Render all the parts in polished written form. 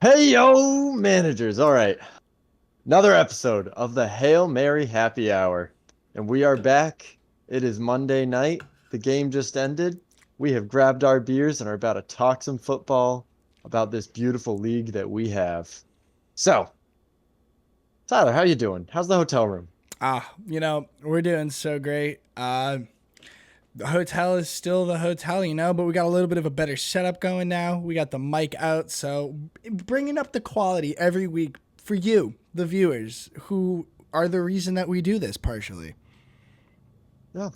Hey yo, managers. All right. Another episode of the Hail Mary Happy Hour. And we are back. It is Monday night. The game just ended. We have grabbed our beers and are about to talk some football about this beautiful league that we have. So, Tyler, how you doing? How's the hotel room? We're doing so great. The hotel is still the hotel, but we got a little bit of a better setup going now. We got the mic out, so bringing up the quality every week for you, the viewers, who are the reason that we do this partially. Yeah.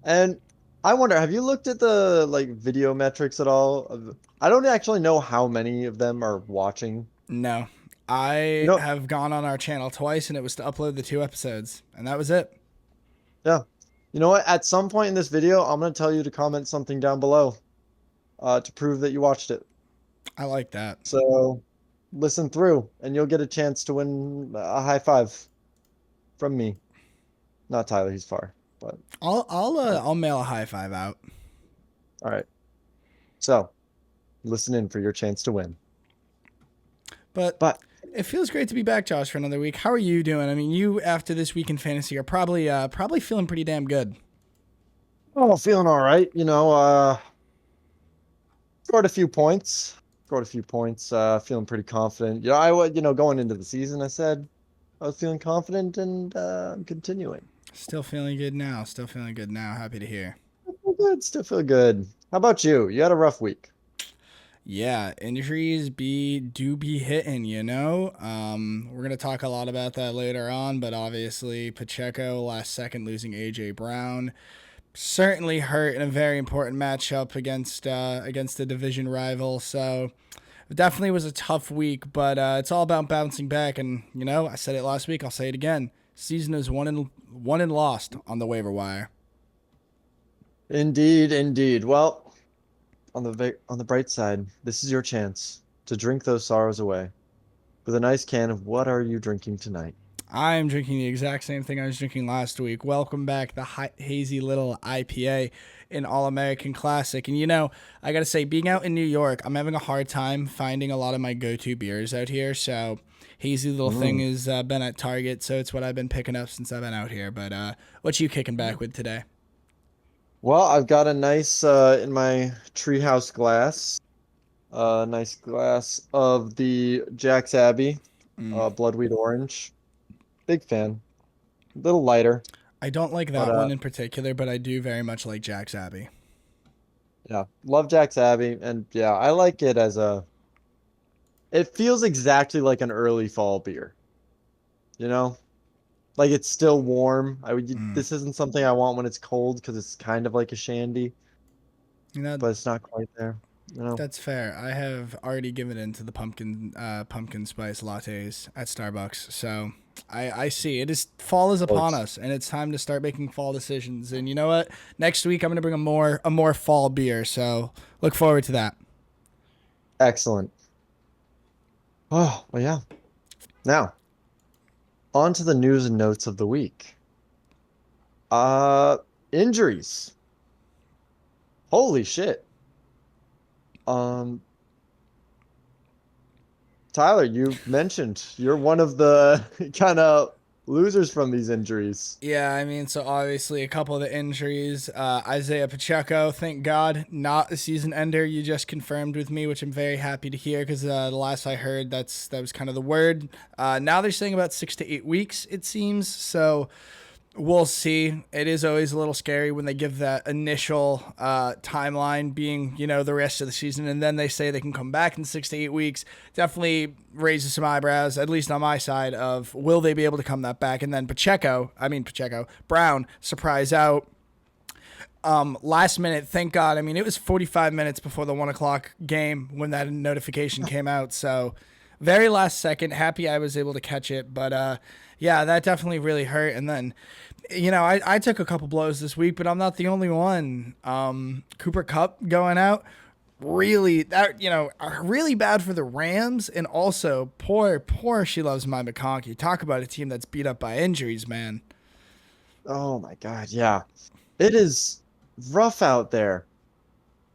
And I wonder, have you looked at the video metrics at all? I don't actually know how many of them are watching. No, You I know, have gone on our channel twice, and it was to upload the 2 episodes, and that was it. yeah. You know what? At some point in this video, I'm going to tell you to comment something down below to prove that you watched it. I like that. So listen through and you'll get a chance to win a high five from me. Not Tyler, he's far. But I'll mail a high five out. all right. So listen in for your chance to win. But But it feels great to be back, Josh, for another week. How are you doing? I mean, you after this week in fantasy are probably feeling pretty damn good. oh, feeling all right. Scored a few points. Scored a few points. Feeling pretty confident. I was, going into the season, I said I was feeling confident and I'm continuing. Still feeling good now. Still feeling good now. Happy to hear. Feel good, still feel good. How about you? You had a rough week. Yeah, injuries be hitting, We're gonna talk a lot about that later on, but obviously Pacheco last second losing AJ Brown certainly hurt in a very important matchup against a division rival. So it definitely was a tough week, but it's all about bouncing back. And I said it last week. I'll say it again. Season is one and lost on the waiver wire. Indeed, indeed. Well, on the bright side, this is your chance to drink those sorrows away with a nice can of what are you drinking tonight? I am drinking the exact same thing I was drinking last week. Welcome back, the hazy little IPA, an All American Classic. And I gotta say, being out in New York, I'm having a hard time finding a lot of my go-to beers out here. So hazy little thing Mm. has been at Target, so it's what I've been picking up since I've been out here. But what you kicking back with today? Well, I've got a nice in my treehouse glass, nice glass of the Jack's Abbey, Mm. Bloodweed Orange. Big fan. A little lighter, I don't like but that one in particular, but I do very much like Jack's Abbey. yeah, love Jack's Abbey, and yeah, I like it as it feels exactly like an early fall beer, you know? Like it's still warm. Mm. This isn't something I want when it's cold because it's kind of like a shandy, You know, but it's not quite there, you know? That's fair. I have already given in to the pumpkin spice lattes at Starbucks. So I see it is fall is upon Close. us, and it's time to start making fall decisions. And you know what? Next week I'm gonna bring a more fall beer. So look forward to that. Excellent. Oh, well, yeah. Now, on to the news and notes of the week. Uh, Injuries. Holy shit. Um, Tyler, you mentioned you're one of the kind of losers from these injuries. Yeah, I mean, so obviously a couple of the injuries. Isaiah Pacheco, thank God, not a season ender. You just confirmed with me, which I'm very happy to hear because the last I heard, that was kind of the word. Now they're saying about 6 to 8 weeks, it seems. So we'll see. It is always a little scary when they give that initial timeline being, the rest of the season, and then they say they can come back in 6 to 8 weeks. Definitely raises some eyebrows, at least on my side, of will they be able to come that back? And then Brown, surprise out. Last minute, thank God. I mean, it was 45 minutes before the 1 o'clock game when that notification came out. So, very last second, happy I was able to catch it. But yeah, that definitely really hurt. And then, I took a couple blows this week, but I'm not the only one. Cooper Cup going out, really bad for the Rams, and also poor she loves my McConkey. Talk about a team that's beat up by injuries, man. Oh my God, yeah. It is rough out there.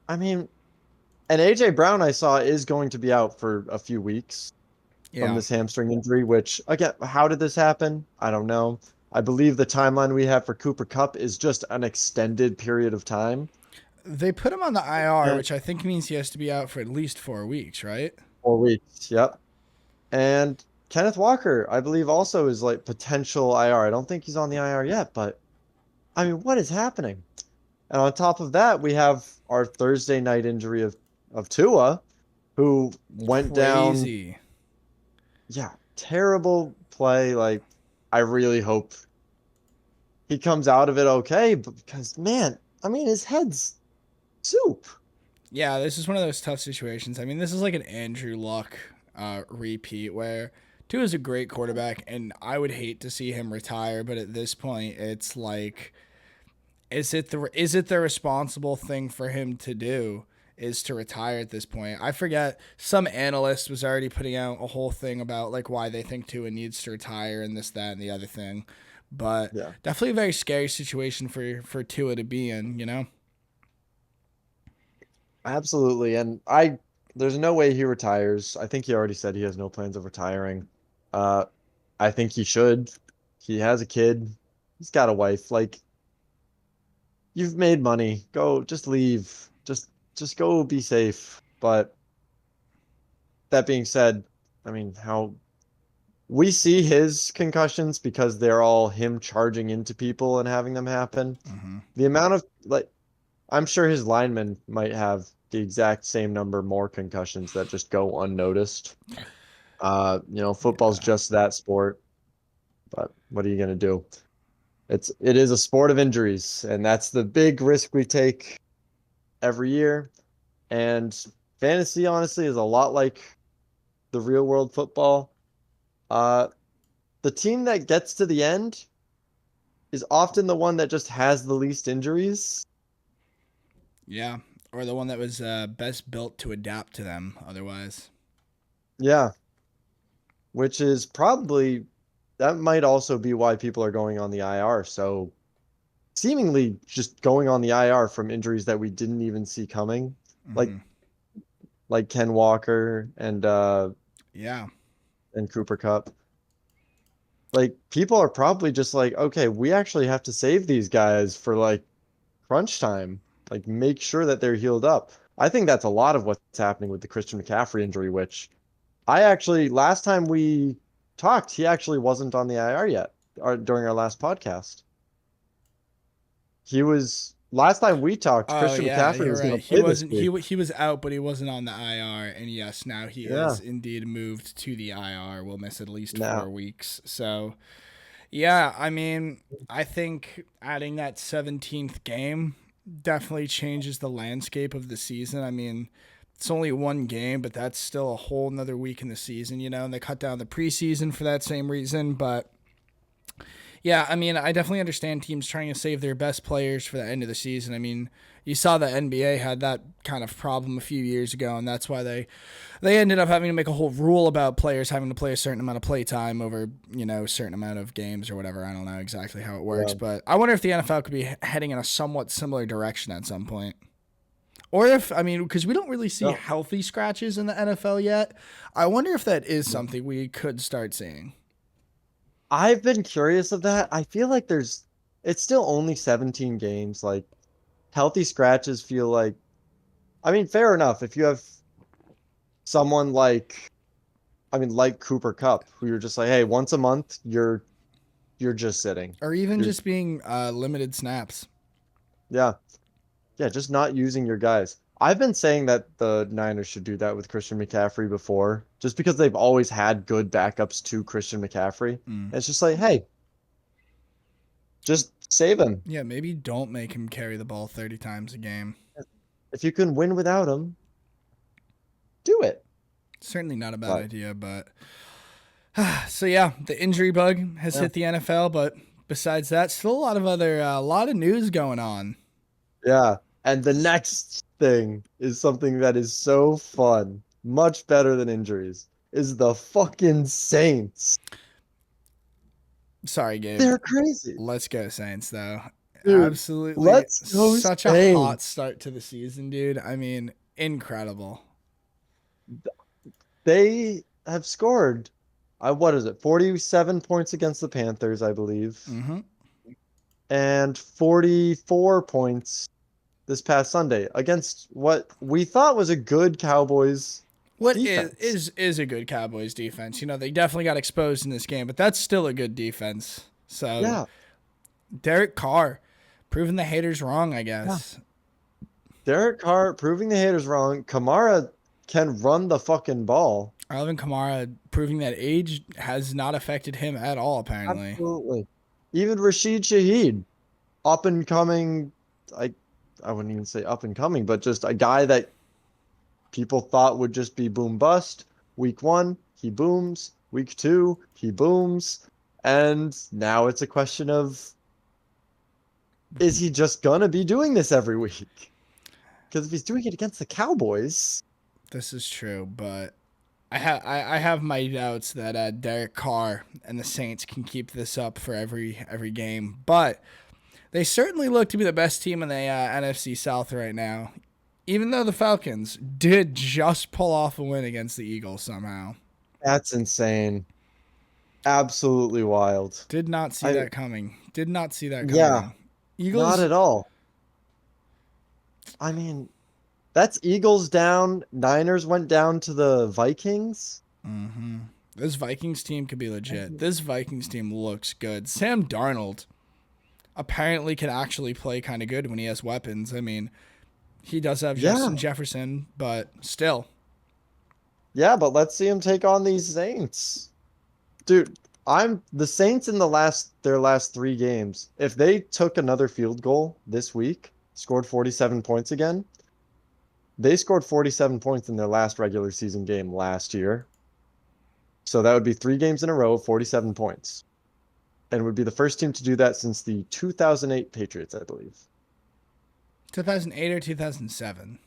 I mean, And AJ Brown, I saw, is going to be out for a few weeks from Yeah. this hamstring injury, which, again, how did this happen? I don't know. I believe the timeline we have for Cooper Kupp is just an extended period of time. They put him on the IR, And which I think means he has to be out for at least 4 weeks, right? 4 weeks, yep. And Kenneth Walker, I believe, also is like potential IR. I don't think he's on the IR yet, but I mean, what is happening? And on top of that, we have our Thursday night injury of Tua, who went down. Crazy. Yeah, terrible play. Like, I really hope he comes out of it okay, but because man, I mean, his head's soup. Yeah, this is one of those tough situations. I mean, this is like an Andrew Luck repeat where Tua is a great quarterback, and I would hate to see him retire. But at this point, it's like, is it the responsible thing for him to do? Is to retire at this point. I forget, some analyst was already putting out a whole thing about like why they think Tua needs to retire and this, that, and the other thing. But Yeah, definitely a very scary situation for Tua to be in, you know? absolutely. And there's no way he retires. I think he already said he has no plans of retiring. Uh, I think he should. He has a kid. He's got a wife. Like, you've made money. Go, just leave. Just go be safe. But that being said, I mean, how we see his concussions because they're all him charging into people and having them happen. Mm-hmm. The amount of like I'm sure his linemen might have the exact same number more concussions that just go unnoticed. Football's Yeah. just that sport, but what are you gonna do? It is a sport of injuries, and that's the big risk we take every year. And fantasy, honestly, is a lot like the real world football. Uh, the team that gets to the end is often the one that just has the least injuries. Yeah. Or the one that was best built to adapt to them otherwise. Yeah, which is probably that might also be why people are going on the IR. So seemingly just going on the IR from injuries that we didn't even see coming, like Mm-hmm. Ken Walker Yeah. and Cooper Kupp. Like people are probably just like, okay, we actually have to save these guys for like crunch time. Like make sure that they're healed up. I think that's a lot of what's happening with the Christian McCaffrey injury, which I actually last time we talked, he actually wasn't on the IR yet, or during our last podcast. He was last time we talked, Oh Christian yeah, McCaffrey you're was going right. to He play this wasn't. week. He was out, but he wasn't on the IR. And yes, now he Yeah, is indeed moved to the IR. Will miss at least now 4 weeks. So yeah, I mean, I think adding that 17th game definitely changes the landscape of the season. I mean, it's only one game, but that's still a whole another week in the season, you know. And they cut down the preseason for that same reason, but yeah, I mean, I definitely understand teams trying to save their best players for the end of the season. I mean, you saw the NBA had that kind of problem a few years ago, and that's why they ended up having to make a whole rule about players having to play a certain amount of play time over, you know, a certain amount of games or whatever. I don't know exactly how it works, yeah. but I wonder if the NFL could be heading in a somewhat similar direction at some point. Or if, I mean, because we don't really see No, healthy scratches in the NFL yet, I wonder if that is something we could start seeing. I've been curious of that. I feel like it's still only 17 games. Like healthy scratches feel like, I mean, fair enough. If you have someone like, I mean, like Cooper Kupp, who you're just like, hey, once a month, you're just sitting. Or even You're, just being limited snaps. yeah, yeah, just not using your guys. I've been saying that the Niners should do that with Christian McCaffrey before, just because they've always had good backups to Christian McCaffrey. Mm. And it's just like, hey, just save him. Yeah, maybe don't make him carry the ball 30 times a game. If you can win without him, do it. Certainly not a bad But idea, but so yeah, the injury bug has yeah, hit the NFL, but besides that, still a lot of news going on. yeah. And the next thing is something that is so fun, much better than injuries, is the fucking Saints. Sorry, Gabe. They're crazy. Let's go Saints though. Dude, Absolutely let's go such a hot Saints. start to the season, dude. I mean, Incredible. They have scored, what is it, 47 points against the Panthers, I believe, Mm-hmm. and 44 points this past Sunday against what we thought was a good Cowboys What defense. is a good Cowboys defense? You know, they definitely got exposed in this game, but that's still a good defense. So Yeah, Derek Carr proving the haters wrong, I yeah. guess. Derek Carr proving the haters wrong. Kamara can run the fucking ball. Alvin Kamara proving that age has not affected him at all, apparently. Absolutely. Even Rashid Shaheed, up and coming. I I wouldn't even say up and coming, but just a guy that people thought would just be boom bust. Week 1, he booms. Week 2, he booms. And now it's a question of, is he just gonna be doing this every week? Because if he's doing it against the Cowboys, This is true, but I have my doubts that Derek Carr and the Saints can keep this up for every game. But they certainly look to be the best team in the NFC South right now. Even though the Falcons did just pull off a win against the Eagles somehow. that's insane. Absolutely wild. Did not see I that coming. Did not see that Yeah, coming. not Eagles. at all. I mean, that's Eagles down. Niners went down to the Vikings. Mm-hmm. This Vikings team could be legit. This Vikings team looks good. Sam Darnold apparently can actually play kind of good when he has weapons. I mean, he does have Yeah, Justin Jefferson, but still. yeah, but let's see him take on these Saints. Dude, I'm the Saints in their last 3 games. If they took another field goal this week, scored 47 points again, they scored 47 points in their last regular season game last year. So that would be 3 games in a row, 47 points. And would be the first team to do that since the 2008 Patriots, I believe. 2008 or 2007.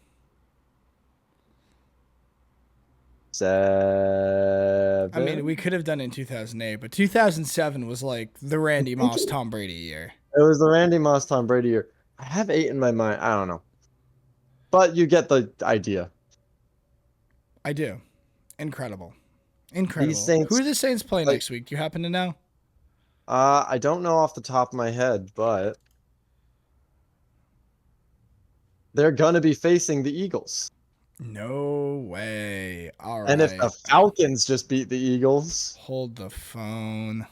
I mean, we 7. could have done it in 2008, but 2007 was like the I Randy think Moss Tom Brady year. it was the Randy Moss Tom Brady year. I have 8 in my mind. I don't know. But you get the idea. I do. Incredible. These Incredible. Who Saints, are the Saints playing like, next week? Do you happen to know? I don't know off the top of my head, but they're gonna be facing the Eagles. No way. All And if the right. Falcons just beat the Eagles, Hold the phone.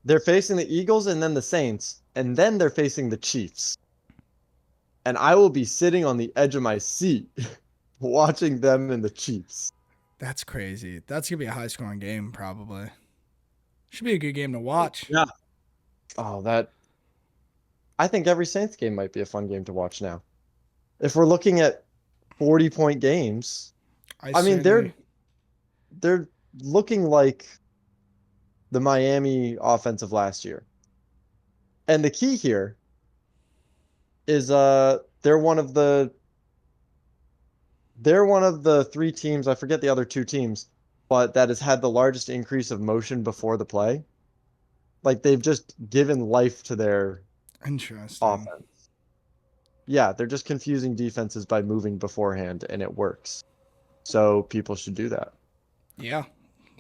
they're facing the Eagles and then the Saints, and then they're facing the Chiefs. And I will be sitting on the edge of my seat watching them and the Chiefs. That's crazy. That's going to be a high scoring game, probably. Should be a good game to watch. Yeah. Oh, that I think every Saints game might be a fun game to watch now. If we're looking at 40-point games, I I mean certainly. they're looking like the Miami offensive last year. And the key here is they're one of the 3 teams, I forget the other 2 teams, but that has had the largest increase of motion before the play. Like they've just given life to their Interesting. offense. Yeah, they're just confusing defenses by moving beforehand and it works. So people should do that. Yeah.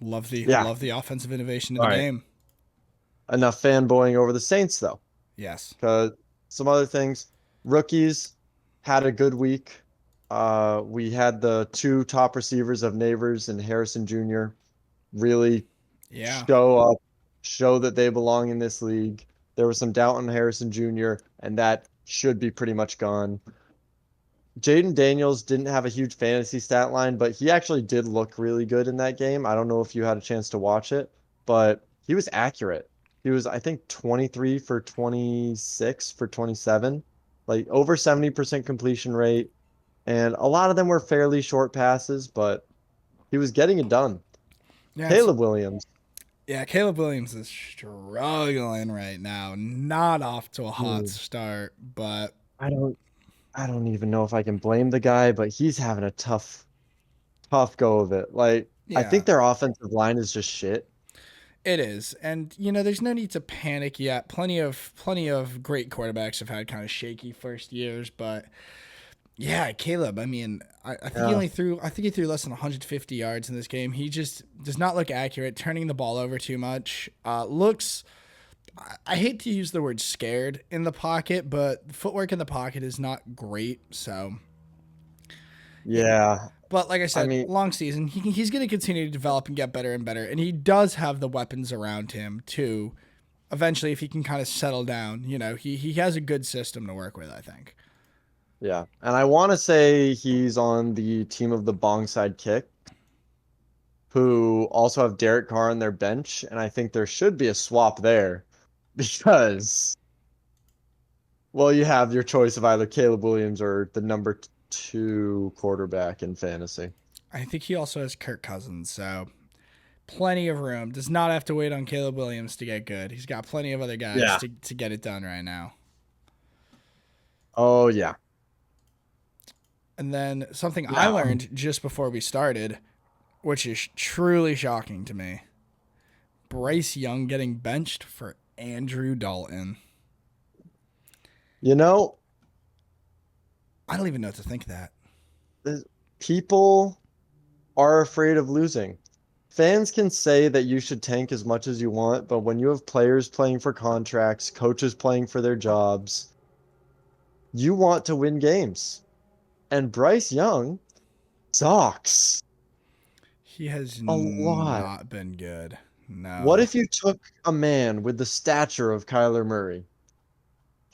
Yeah. Love the offensive innovation in All the right. game. Enough fanboying over the Saints though. Yes. Because some other things, rookies had a good week. We had the 2 top receivers of Neighbors and Harrison Jr. really Yeah. show that they belong in this league. There was some doubt on Harrison Jr., and that should be pretty much gone. Jaden Daniels didn't have a huge fantasy stat line, but he actually did look really good in that game. I don't know if you had a chance to watch it, but he was accurate. He was, I think, 23 for 26 for 27, like over 70% completion rate. And a lot of them were fairly short passes, but he was getting it done. Yeah. Caleb Williams. Yeah. Caleb Williams is struggling right now. Not off to a hot Dude, start, but I don't I don't even know if I can blame the guy, but he's having a tough go of it. Like I yeah, think their offensive line is just shit. it is. And you know, there's no need to panic yet. Plenty of great quarterbacks have had kind of shaky first years, but Yeah, Caleb. I mean, I think he Yeah. only threw. I think he threw less than 150 yards in this game. He just does not look accurate, turning the ball over too much. Looks. I hate to use the word scared in the pocket, but footwork in the pocket is not great. So, Yeah. but like I I said, mean, long season. He's going to continue to develop and get better and better, and he does have the weapons around him too. Eventually, if he can kind of settle down, he has a good system to work with. I think. yeah. And I want to say he's on the team of the Bongside Kick, who also have Derek Carr on their bench. And I think there should be a swap there because, well, you have your choice of either Caleb Williams or the number two quarterback in fantasy. I think he also has Kirk Cousins, so plenty of room. Does not have to wait on Caleb Williams to get good. He's got plenty of other guys Yeah. to get it done right now. Oh, yeah. And then something I Yeah. learned just before we started, which is truly shocking to me. Bryce Young getting benched for Andrew Dalton. You know, I don't even know what to think of that. people are afraid of losing. Fans can say that you should tank as much as you want, but when you have players playing for contracts, coaches playing for their jobs, you want to win games. And Bryce Young sucks He has a lot. not been good. What No. if you took a man with the stature of Kyler Murray,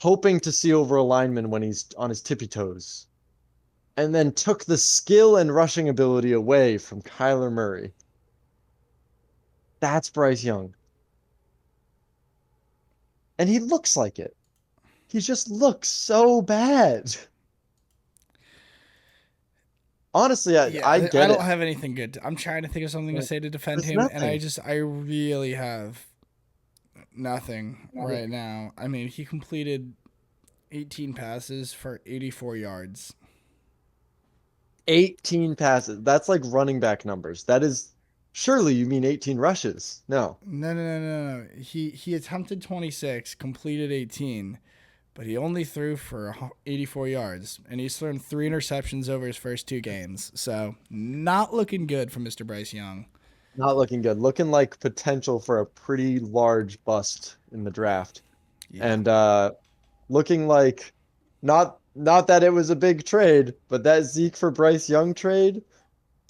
hoping to see over a lineman when he's on his tippy toes, and then took the skill and rushing ability away from Kyler Murray? That's Bryce Young. And he looks like it. He just looks so bad. Honestly, I Yeah, I get don't it. have anything good. I'm trying to think of something to say to defend There's him, and nothing. I really have nothing right now. I mean, he completed 18 passes for 84 yards. 18 passes. That's like running back numbers. That is surely you mean 18 rushes. No. No. He attempted 26, completed 18, but he only threw for 84 yards, and he's thrown 3 interceptions over his first 2 games. So, not looking good for Mr. Bryce Young. Not looking good. Looking like potential for a pretty large bust in the draft. Yeah. And looking like not that it was a big trade, but that Zeke for Bryce Young trade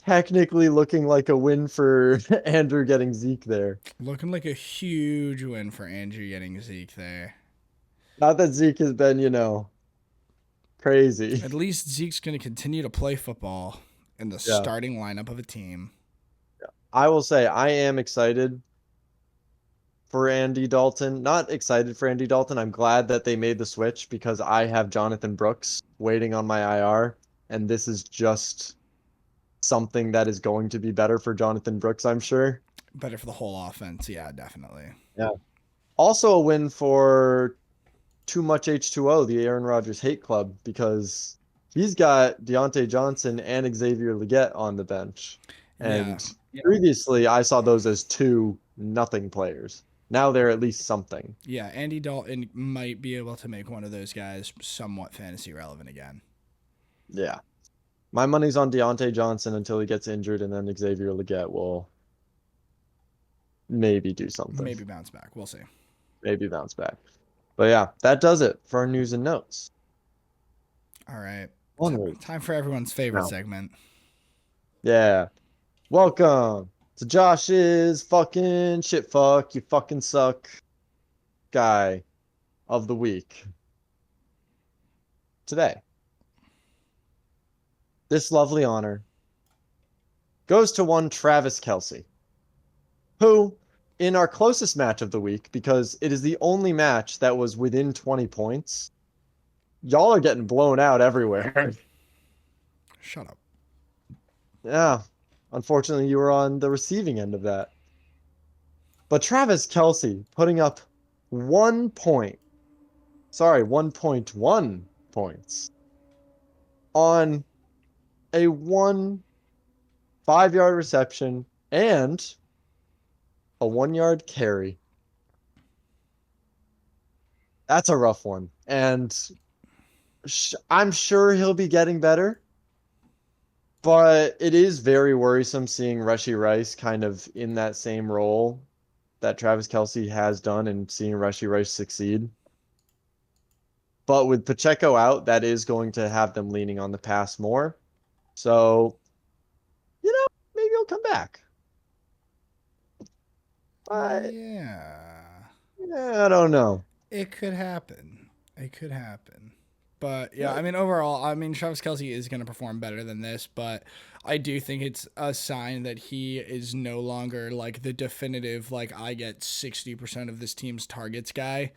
technically looking like a win for Andrew getting Zeke there. Looking like a huge win for Andrew getting Zeke there. Not that Zeke has been, crazy. At least Zeke's going to continue to play football in the Yeah. starting lineup of a team. I will say I am excited for Andy Dalton. Not excited for Andy Dalton. I'm glad that they made the switch because I have Jonathan Brooks waiting on my IR, and this is just something that is going to be better for Jonathan Brooks, I'm sure. Better for the whole offense. Yeah, definitely. Yeah. Also a win for Too Much H2O, the Aaron Rodgers hate club, because he's got Deontay Johnson and Xavier Legette on the bench. Yeah. And previously I saw those as two nothing players. Now they're at least something. Yeah, Andy Dalton might be able to make one of those guys somewhat fantasy relevant again. Yeah. My money's on Deontay Johnson until he gets injured, and then Xavier Legette will maybe do something. Maybe bounce back. We'll see. Maybe bounce back. But yeah, that does it for our news and notes. All right. Onward. Time for everyone's favorite No. segment. Yeah. Welcome to Josh's fucking shit fuck, you fucking suck guy of the week. Today, this lovely honor goes to one Travis Kelce, who, in our closest match of the week, because it is the only match that was within 20 points, y'all are getting blown out everywhere. Shut up. Yeah, unfortunately, you were on the receiving end of that. But Travis Kelce putting up 1.1 points on a 1 5-yard reception and a 1 yard carry. That's a rough one. And I'm sure he'll be getting better, but it is very worrisome seeing Rushy Rice kind of in that same role that Travis Kelce has done and seeing Rushy Rice succeed. But with Pacheco out, that is going to have them leaning on the pass more. So, maybe he'll come back. But Yeah. yeah, I don't know. It could happen. It could happen. But yeah, Yeah, I mean, overall, I mean, Travis Kelsey is going to perform better than this, but I do think it's a sign that he is no longer like the definitive, like, I get 60% of this team's targets guy.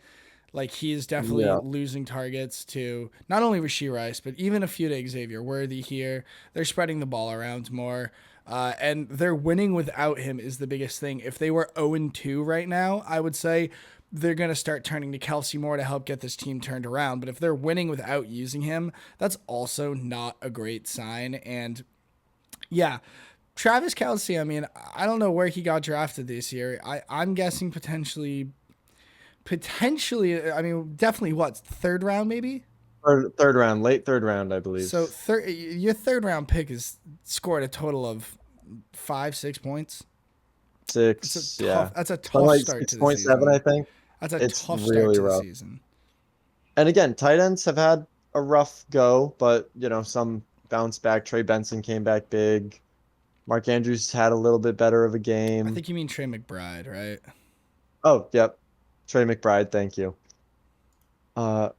Like, he is definitely yeah, losing targets to not only Rashee Rice, but even a few to Xavier Worthy here. They're spreading the ball around more. And they're winning without him is the biggest thing. If they were 0-2 right now, I would say they're going to start turning to Kelsey more to help get this team turned around. But if they're winning without using him, that's also not a great sign. And yeah, Travis Kelsey, I mean, I don't know where he got drafted this year. I'm guessing potentially, I mean, definitely what, third round maybe? third round, late third round, I So believe. your third round pick is scored a total of 5-6 points. Six, yeah. That's a Something tough like start to the 6.7, I season. think. That's a It's tough start really to the rough. season. And again, tight ends have had a rough go, but some bounce back. Trey Benson came back big. Mark Andrews had a little bit better of a I game. think you mean Trey McBride, right? Oh, yep. Trey McBride, thank you. Uh,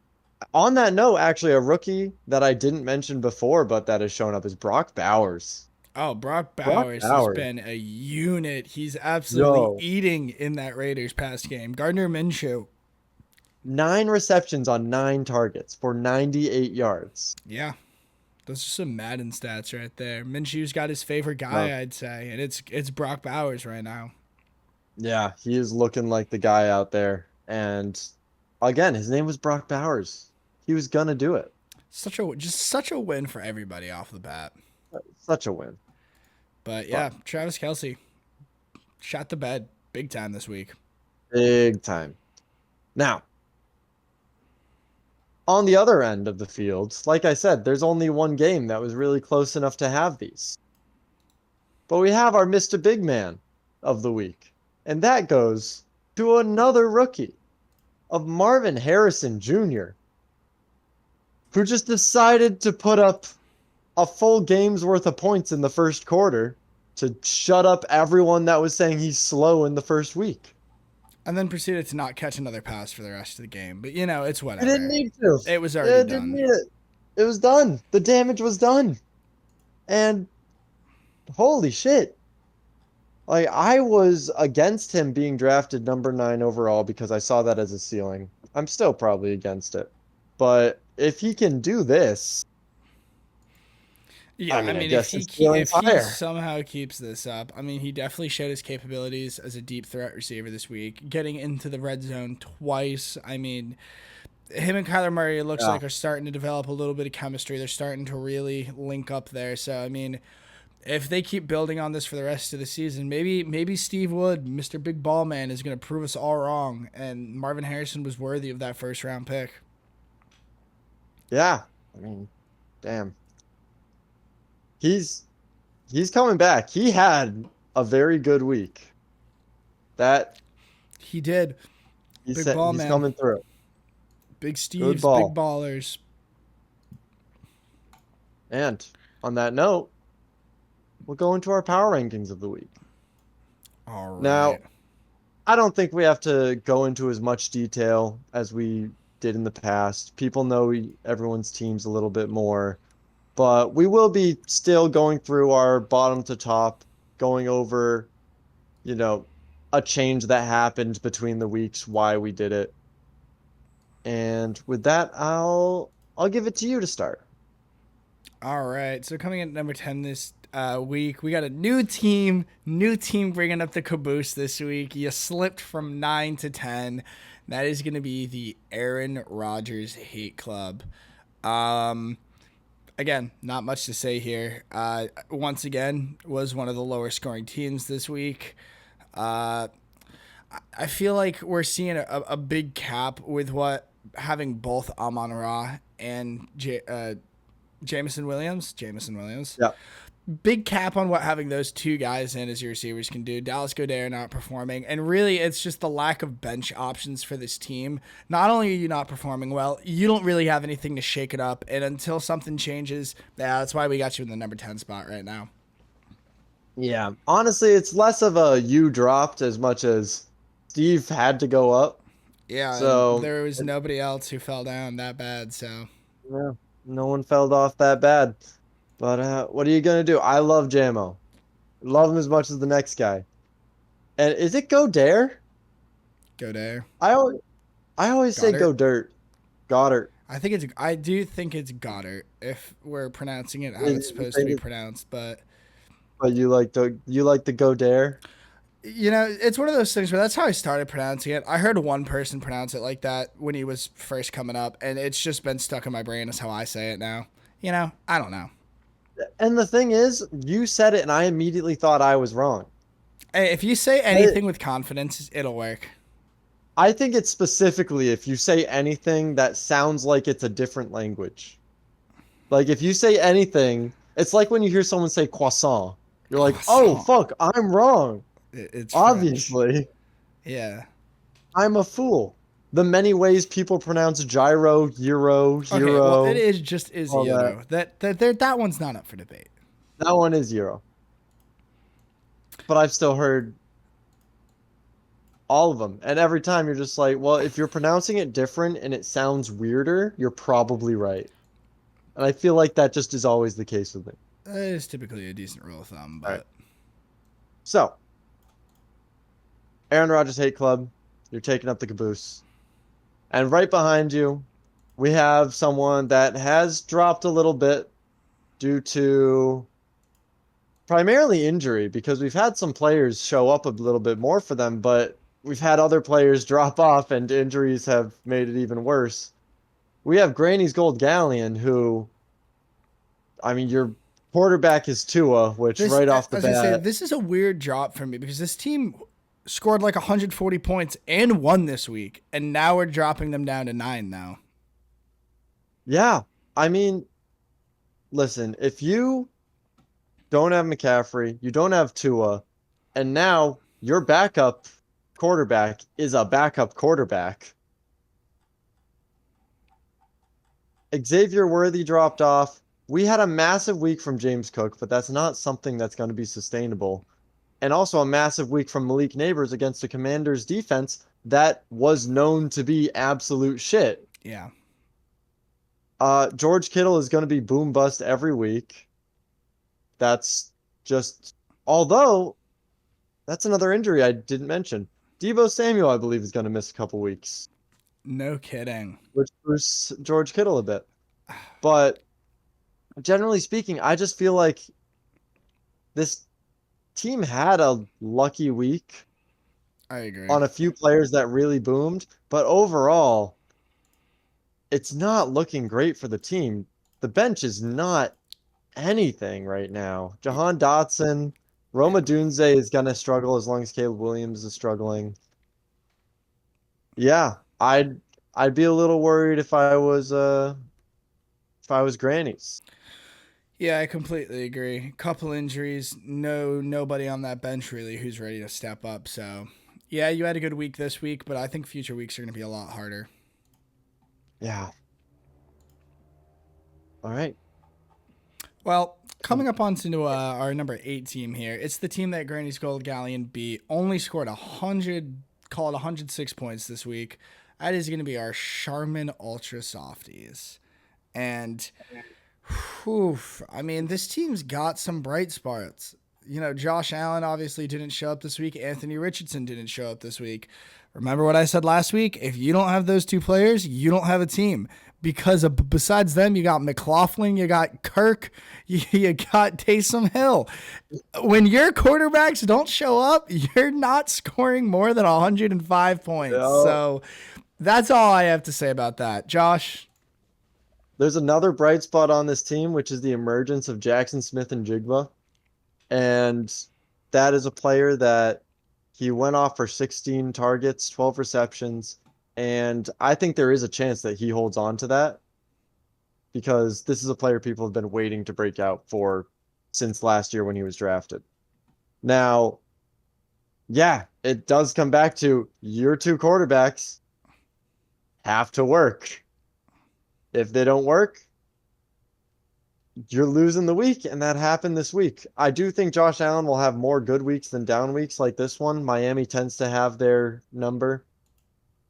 on that note, actually, a rookie that I didn't mention before, but that has shown up is Brock Bowers. Oh, Brock Brock Bowers has Bowers. been a unit. He's absolutely Yo, eating in that Raiders pass game. Gardner Minshew. 9 receptions on 9 targets for 98 yards. Yeah, those are some Madden stats right there. Minshew's got his favorite Uh, guy, I'd say, and it's Brock Bowers right now. yeah, he is looking like the guy out there. And again, his name was Brock Bowers. He was gonna do it. Such a win for everybody off the bat. Such a win. But yeah, But Travis Kelsey shot the bed big time this week. big time. Now, on the other end of the field, like I said, there's only one game that was really close enough to have these. But we have our Mr. Big Man of the week. And that goes to another rookie of Marvin Harrison Jr., who just decided to put up a full game's worth of points in the first quarter to shut up everyone that was saying he's slow in the first week. And then proceeded to not catch another pass for the rest of the game. But it's He didn't whatever. need to. It was already It didn't done. need it. It was done. The damage was done. And holy shit. Like, I was against him being drafted number 9 overall because I saw that as a ceiling. I'm still probably against it. But if he can do this, Yeah, I I mean, I mean, guess his ceiling's if he higher. somehow keeps this up, I mean, he definitely showed his capabilities as a deep threat receiver this week, getting into the red zone twice. I mean, him and Kyler Murray, it looks Yeah. like, are starting to develop a little bit of chemistry. They're starting to really link up there. So, I mean, if they keep building on this for the rest of the season, maybe Steve Wood, Mr. Big Ball Man, is going to prove us all wrong, and Marvin Harrison was worthy of that first round pick. Yeah. I mean, damn. He's he's coming back. He had a very good week. That He did. he Big said Ball he's Man. coming through. Big Good Steve's, big ball. ballers. And on that note, we'll go into our power rankings of the week. All Now, right. I don't think we have to go into as much detail as we did in the past. People know everyone's teams a little bit more, but we will be still going through our bottom to top, going over, you know, a change that happened between the weeks, why we did it. And with that, I'll give it to you to start. All right. So coming in at number 10 this week, we got a new team bringing up the caboose this week. You slipped from 9 to 10. That is going to be the Aaron Rodgers Hate Club. Um, Again, not much to say here. Once again, was one of the lower scoring teams this week. Uh, I feel like we're seeing a big cap with what having both Amon Ra and Jamison Williams. Jamison Williams. Yeah. Big cap on what having those two guys in as your receivers can do. Dallas Goedert not performing, and really it's just the lack of bench options for this team. Not only are you not performing well, you don't really have anything to shake it up, and until something changes, yeah, that's why we got you in the number 10 spot right now. Yeah. Honestly, it's less of a you dropped as much as Steve had to go up. Yeah, and So there was nobody else who fell down that bad, so yeah, no one fell off that bad. But what are you gonna do? I love JMO. Love him as much as the next guy. And is it Go Dare? Goddard. I always say Goddard? Go Dirt. Goddard. I do think it's Goddard if we're pronouncing it how You it's supposed to think be it- pronounced, but But you like the Go Dare? you know, it's one of those things where that's how I started pronouncing it. I heard one person pronounce it like that when he was first coming up, and it's just been stuck in my brain as how I say it now. You know, I don't know. And the thing is, you said it and I immediately thought I was wrong. Hey, if you say anything with confidence, it'll work. I think it's specifically if you say anything that sounds like it's a different language. Like if you say anything, it's like when you hear someone say croissant. You're like, "Oh, Croissant. fuck, I'm wrong." It's Obviously, French. Yeah. I'm a fool. The many ways people pronounce gyro, euro, Okay. hero. Well, it is just all Izio. That one's not up for debate. That one is euro. But I've still heard all of them. And every time you're just like, well, if you're pronouncing it different and it sounds weirder, you're probably right. And I feel like that just is always the case with me. That is typically a decent rule of thumb, but All right. So, Aaron Rodgers Hate Club, you're taking up the caboose. And right behind you, we have someone that has dropped a little bit due to primarily injury because we've had some players show up a little bit more for them, but we've had other players drop off and injuries have made it even worse. We have Granny's Gold Galleon, who, I mean, your quarterback is Tua, which right off the I was gonna say, bat, this is a weird drop for me because this team scored like 140 points and won this week, and now we're dropping them down to 9 now. yeah. I mean, listen, if you don't have McCaffrey, you don't have Tua, and now your backup quarterback is a backup quarterback. Xavier Worthy dropped off. We had a massive week from James Cook, but that's not something that's going to be sustainable. And also a massive week from Malik Neighbors against the Commanders defense that was known to be absolute shit. Yeah. George Kittle is going to be boom bust every week. That's just, although that's another injury I didn't mention. Deebo Samuel, I believe, is going to miss a couple weeks, No kidding. which boosts George Kittle a bit. But generally speaking, I just feel like this team had a lucky week I agree. on a few players that really boomed, but overall, it's not looking great for the team. The bench is not anything right now. Jahan Dotson, Roma Dunze is gonna struggle as long as Caleb Williams is struggling. Yeah, I'd be a little worried if I was Grannies. Yeah, I completely agree. Couple injuries, nobody on that bench really who's ready to step up. So, yeah, you had a good week this week, but I think future weeks are going to be a lot harder. Yeah. All right. Well, coming up onto our number 8 team here, it's the team that Granny's Gold Galleon beat. Only scored 106 points this week. That is going to be our Charmin Ultra Softies. And, I mean, this team's got some bright spots. You know, Josh Allen obviously didn't show up this week. Anthony Richardson didn't show up this week. Remember what I said last week? If you don't have those two players, you don't have a team. Because besides them, you got McLaughlin, you got Kirk, you got Taysom Hill. When your quarterbacks don't show up, you're not scoring more than 105 points. No. So that's all I have to say about that. Josh? There's another bright spot on this team, which is the emergence of Jackson Smith and Jigba. And that is a player that he went off for 16 targets, 12 receptions, and I think there is a chance that he holds on to that. because this is a player people have been waiting to break out for since last year when he was drafted. Now, yeah, it does come back to your two quarterbacks have to work. If they don't work, you're losing the week, and that happened this week. I do think Josh Allen will have more good weeks than down weeks like this one. Miami tends to have their number.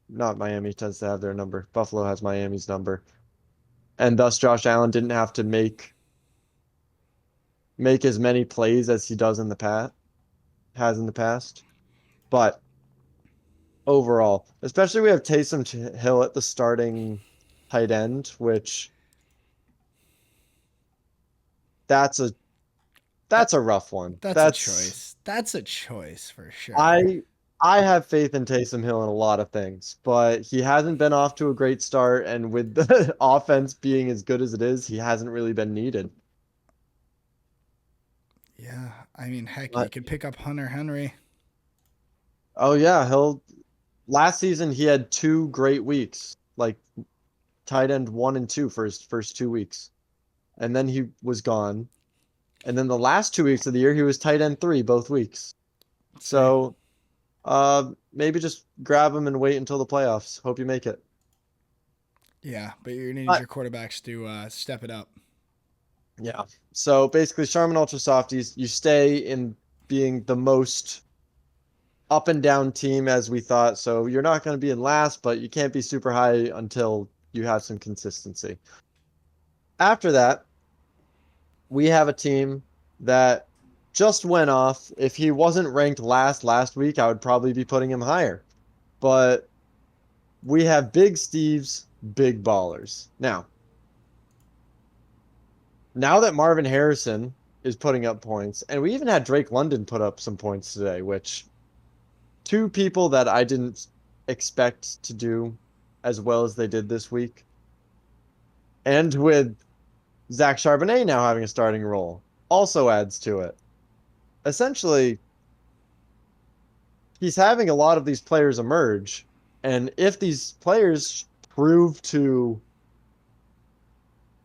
Not Miami tends to have their number. Buffalo has Miami's number. And thus Josh Allen didn't have to make as many plays as he does in the past. But overall, especially we have Taysom Hill at the starting tight end, which that's a rough one. That's a choice. That's a choice for sure. I have faith in Taysom Hill in a lot of things, but he hasn't been off to a great start, and with the offense being as good as it is, he hasn't really been needed. Yeah, I mean, heck, you But could pick up Hunter Henry. oh yeah, last season he had 2 great weeks, like tight end 1 and 2 for his first 2 weeks. And then he was gone. And then the last 2 weeks of the year he was tight end 3 both weeks. So maybe just grab him and wait until the playoffs. Hope you make it. Yeah, but you need But your quarterbacks to step it up. yeah. So basically, Charmin Ultra Softies, you stay in being the most up and down team as we thought. So you're not going to be in last, but you can't be super high until you have some consistency. After that, we have a team that just went off. If he wasn't ranked last week, I would probably be putting him higher. But we have Big Steve's Big Ballers. Now that Marvin Harrison is putting up points, and we even had Drake London put up some points today, which two people that I didn't expect to do as well as they did this week. And with Zach Charbonnet now having a starting role, also adds to it. Essentially, he's having a lot of these players emerge, and if these players prove to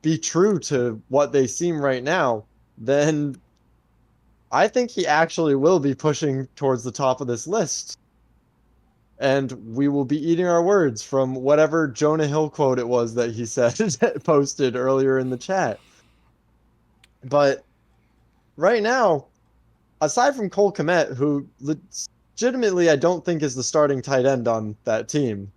be true to what they seem right now, then I think he actually will be pushing towards the top of this list. And we will be eating our words from whatever Jonah Hill quote it was that he said posted earlier in the chat. But right now, aside from Cole Kmet, who legitimately I don't think is the starting tight end on that team.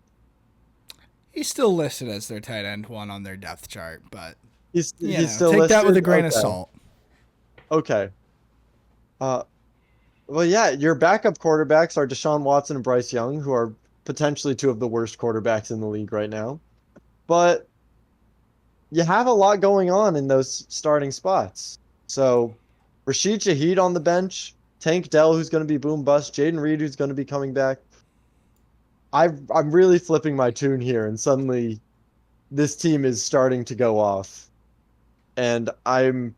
He's still listed as their tight end 1 on their depth chart, but He's take still that listed? with a grain of Okay. salt. Okay. Well, yeah, your backup quarterbacks are Deshaun Watson and Bryce Young, who are potentially 2 of the worst quarterbacks in the league right now. But you have a lot going on in those starting spots. So Rashid Shaheed on the bench, Tank Dell, who's going to be boom bust, Jaden Reed, who's going to be coming back. I'm really flipping my tune here, and suddenly this team is starting to go off. And I've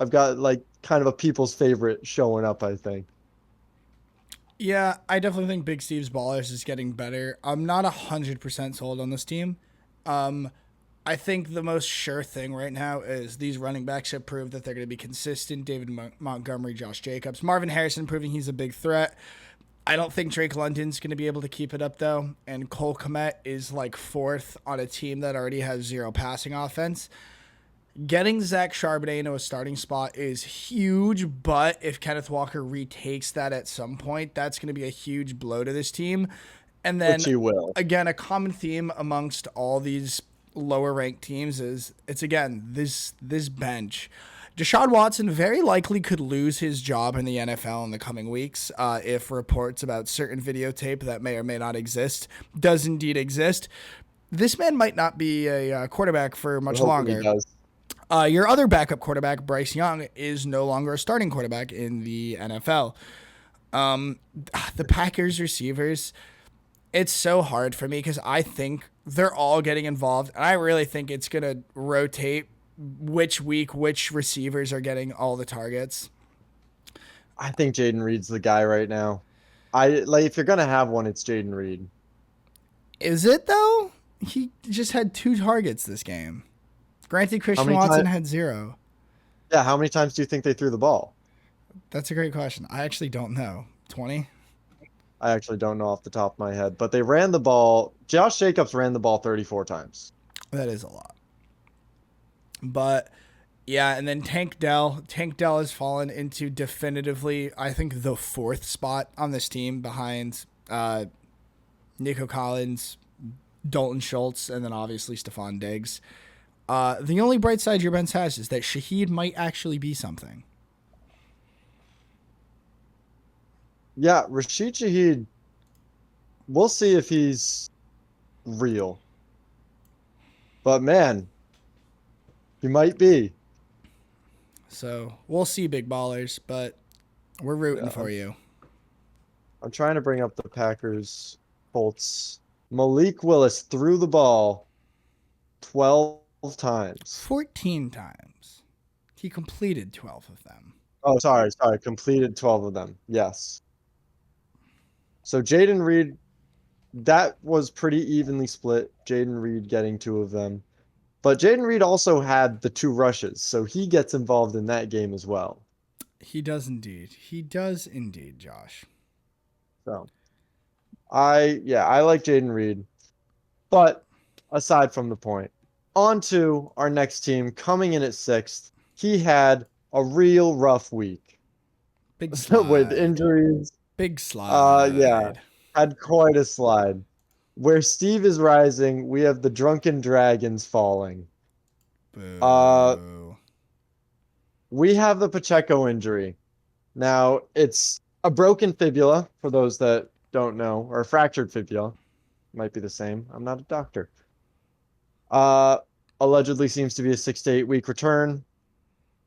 got like kind of a people's favorite showing up, I think. Yeah, I definitely think Big Steve's Ballers is getting better. I'm not 100% sold on this team. I think the most sure thing right now is these running backs have proved that they're going to be consistent. David Montgomery, Josh Jacobs, Marvin Harrison proving he's a big threat. I don't think Drake London's going to be able to keep it up, though. And Cole Kmet is like 4th on a team that already has 0 passing offense. Getting Zach Charbonnet into a starting spot is huge, but if Kenneth Walker retakes that at some point, that's going to be a huge blow to this team. And then, Which he will. again, a common theme amongst all these lower ranked teams is it's, again, this bench. Deshaun Watson very likely could lose his job in the NFL in the coming weeks if reports about certain videotape that may or may not exist does indeed exist. This man might not be a quarterback for much longer. Your other backup quarterback, Bryce Young, is no longer a starting quarterback in the NFL. The Packers receivers, it's so hard for me because I think they're all getting involved, and I really think it's going to rotate which week which receivers are getting all the targets. I think Jaden Reed's the guy right now. If you're gonna have one, it's Jaden Reed. Is it though? He just had 2 targets this game. Granted, How Christian many Watson times? had 0. Yeah, how many times do you think they threw the ball? That's a great question. I actually don't know. 20? I actually don't know off the top of my head, but they ran the ball. Josh Jacobs ran the ball 34 times. That is a lot. But yeah, and then Tank Dell. Tank Dell has fallen into definitively, I think, the 4th spot on this team behind Nico Collins, Dalton Schultz, and then obviously Stephon Diggs. The only bright side your bench has is that Shaheed might actually be something. Yeah, Rashid Shaheed, we'll see if he's real. But man, he might be. So we'll see, big ballers, but we're rooting Yeah, for you. I'm trying to bring up the Packers Colts. Malik Willis threw the ball 12 times. 14 times. He completed 12 of them. Oh, sorry. Completed 12 of them. Yes. So Jaden Reed, that was pretty evenly split. Jaden Reed getting 2 of them. But Jaden Reed also had the 2 rushes, so he gets involved in that game as well. He does indeed. He does indeed, Josh. So I like Jaden Reed. But aside from the point, on to our next team coming in at 6th. He had a real rough week Big slide. with injuries. Big slide. Yeah, had quite a slide. Where Steve is rising, we have the Drunken Dragons falling. Boo. We have the Pacheco injury. Now, it's a broken fibula, for those that don't know, or a fractured fibula. Might be the same. I'm not a doctor. Allegedly seems to be a 6 to 8 week return.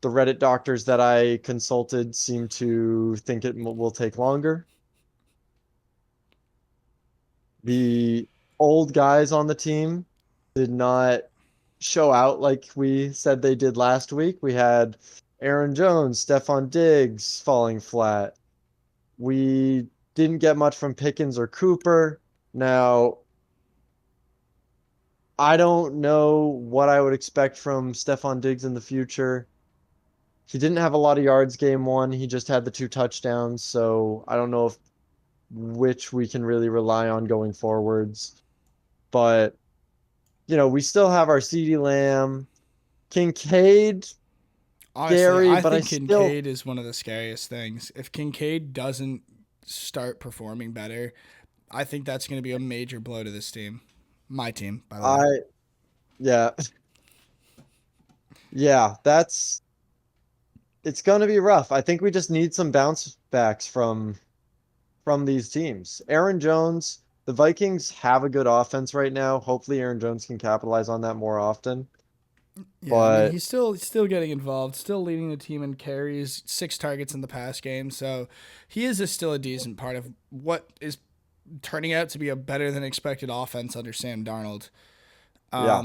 The Reddit doctors that I consulted seem to think it will take longer. The old guys on the team did not show out like we said they did last week. We had Aaron Jones, Stephon Diggs falling flat. We didn't get much from Pickens or Cooper. Now, I don't know what I would expect from Stephon Diggs in the future. He didn't have a lot of yards game 1. He just had the 2 touchdowns, so I don't know if which we can really rely on going forwards. But we still have our CeeDee Lamb, Kincaid, Honestly, Gary, I but think Kincaid is one of the scariest things. If Kincaid doesn't start performing better, I think that's going to be a major blow to this team. My team, by the way. Yeah. Yeah, it's going to be rough. I think we just need some bounce backs from these teams. Aaron Jones, the Vikings have a good offense right now. Hopefully Aaron Jones can capitalize on that more often. Yeah, I mean, But he's still getting involved, still leading the team in carries, 6 targets in the past game. So he is still a decent part of what is turning out to be a better than expected offense under Sam Darnold. yeah,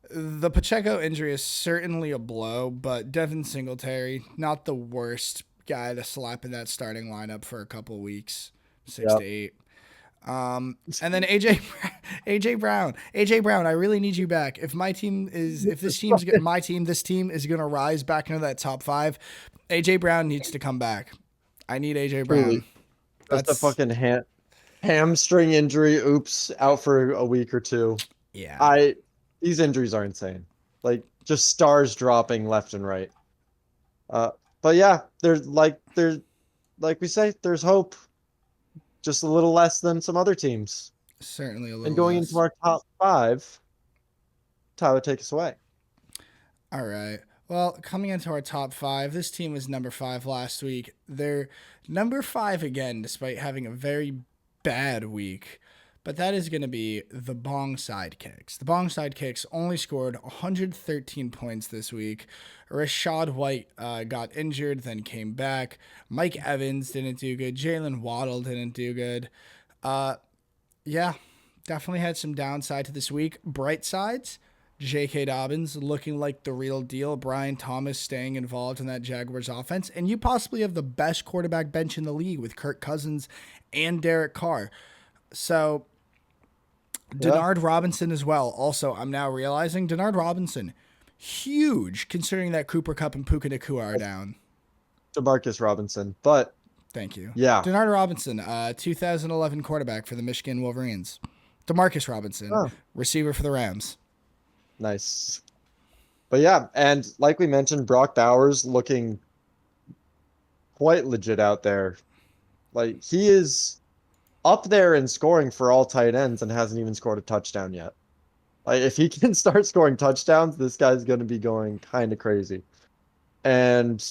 The Pacheco injury is certainly a blow, but Devin Singletary, not the worst guy to slap in that starting lineup for a couple of weeks, 6 Yep. to 8. And then AJ Brown, I really need you back. If my team is, if this team's my team, this team is gonna rise back into that top 5. AJ Brown needs to come back. I need AJ Brown. Truly. That's a fucking hamstring injury. Oops, out for a week or 2. Yeah. These injuries are insane. Like just stars dropping left and right. But yeah, there's like we say, there's hope. Just a little less than some other teams. Certainly a little. And going less. into our top 5, Tyler, take us away. All right. Well, coming into our top 5, this team was number 5 last week. They're number 5 again, despite having a very bad week. But that is going to be the Bong Sidekicks. The Bong Sidekicks only scored 113 points this week. Rachaad White got injured, then came back. Mike Evans didn't do good. Jalen Waddle didn't do good. Yeah, definitely had some downside to this week. Bright sides, J.K. Dobbins looking like the real deal. Brian Thomas staying involved in that Jaguars offense. And you possibly have the best quarterback bench in the league with Kirk Cousins and Derek Carr. So Denard Robinson as well. Also, I'm now realizing Denard Robinson Huge, considering that Cooper Cup and Puka Nakua are down. DeMarcus Robinson. But Thank you. yeah. Denard Robinson, 2011 quarterback for the Michigan Wolverines. Demarcus Robinson, Oh, receiver for the Rams. nice. But yeah, and like we mentioned, Brock Bowers looking quite legit out there. Like he is up there in scoring for all tight ends and hasn't even scored a touchdown yet. Like if he can start scoring touchdowns, this guy's going to be going kind of crazy. And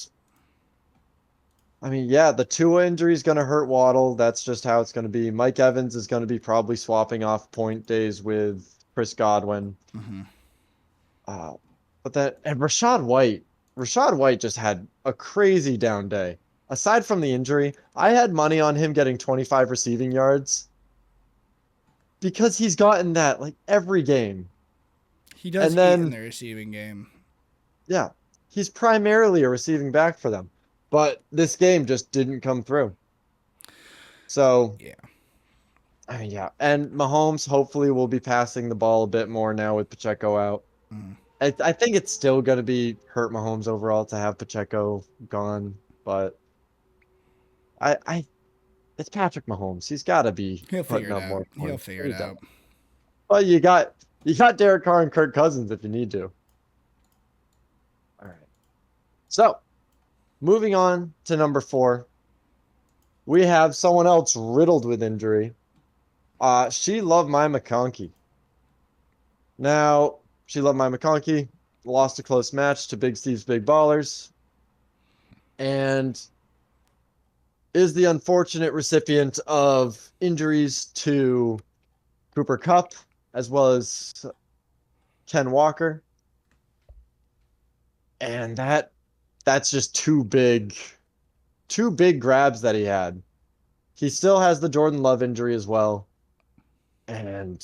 I mean, yeah, the Tua injury is going to hurt Waddle. That's just how it's going to be. Mike Evans is going to be probably swapping off point days with Chris Godwin. Mm-hmm. Uh, and Rashad White just had a crazy down day. Aside from the injury, I had money on him getting 25 receiving yards because he's gotten that like every game. He does And eat then in the receiving game. yeah, he's primarily a receiving back for them. But this game just didn't come through. So, Yeah. I mean, yeah. And Mahomes hopefully will be passing the ball a bit more now with Pacheco out. Mm. I think it's still going to be hurt Mahomes overall to have Pacheco gone, but I it's Patrick Mahomes. He's got to be He'll putting figure it up out. more He'll points. figure He it does. out. Well, you got Derek Carr and Kirk Cousins if you need to. All right. So, moving on to number 4, we have someone else riddled with injury. She loved my McConkey. Now, she loved my McConkey, lost a close match to Big Steve's Big Ballers, and is the unfortunate recipient of injuries to Cooper Kupp as well as Ken Walker. And that's just two big grabs that he had. He still has the Jordan Love injury as well. And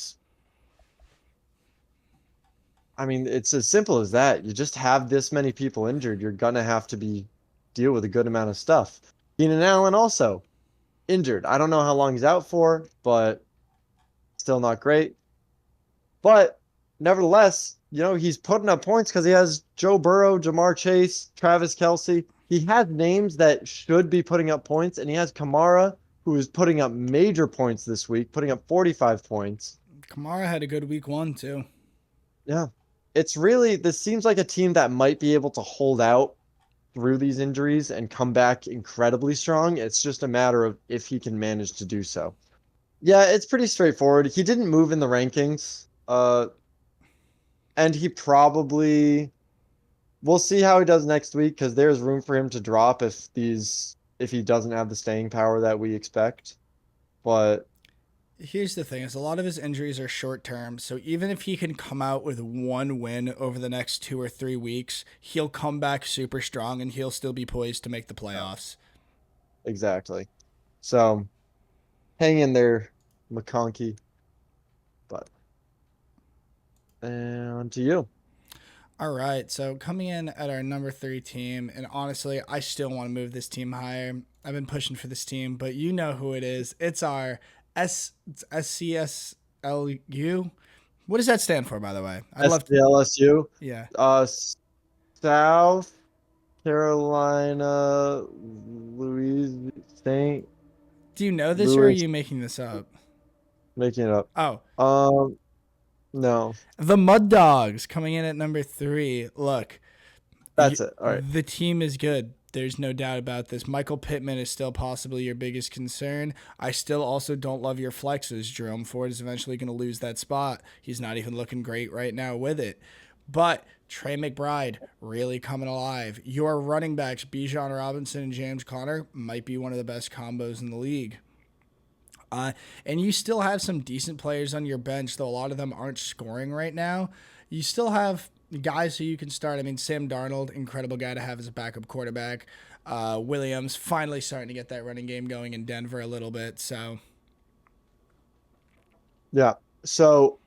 I mean, it's as simple as that. You just have this many people injured, you're gonna have to deal with a good amount of stuff. Keenan Allen also injured. I don't know how long he's out for, but still not great. But nevertheless, he's putting up points because he has Joe Burrow, Jamar Chase, Travis Kelce. He has names that should be putting up points, and he has Kamara, who is putting up major points this week, putting up 45 points. Kamara had a good week 1 too. Yeah. This seems like a team that might be able to hold out through these injuries and come back incredibly strong. It's just a matter of if he can manage to do so. Yeah, it's pretty straightforward. He didn't move in the rankings. And he probably we'll see how he does next week because there's room for him to drop if he doesn't have the staying power that we expect. But Here's the thing: is a lot of his injuries are short term. So even if he can come out with 1 win over the next 2 or 3 weeks, he'll come back super strong and he'll still be poised to make the playoffs. exactly. So hang in there, McConkey. But on to you. All right, so coming in at our number 3 team, and honestly, I still want to move this team higher. I've been pushing for this team, but you know who it is. It's our SCSLU. What does that stand for, by the way? I'd love to. SDLSU. Yeah. South Carolina, Louis Saint Do you know this, or are Louis. you making this up? Making it up. Oh, No, the Mud Dogs coming in at number 3. Look, that's it. All right. the team is good. There's no doubt about this. Michael Pittman is still possibly your biggest concern. I still also don't love your flexes. Jerome Ford is eventually going to lose that spot. He's not even looking great right now with it. But Trey McBride really coming alive. Your running backs, Bijan Robinson and James Conner, might be one of the best combos in the league. And you still have some decent players on your bench, though a lot of them aren't scoring right now. You still have guys who you can start. I mean, Sam Darnold, incredible guy to have as a backup quarterback. Williams finally starting to get that running game going in Denver a little bit. So Yeah. So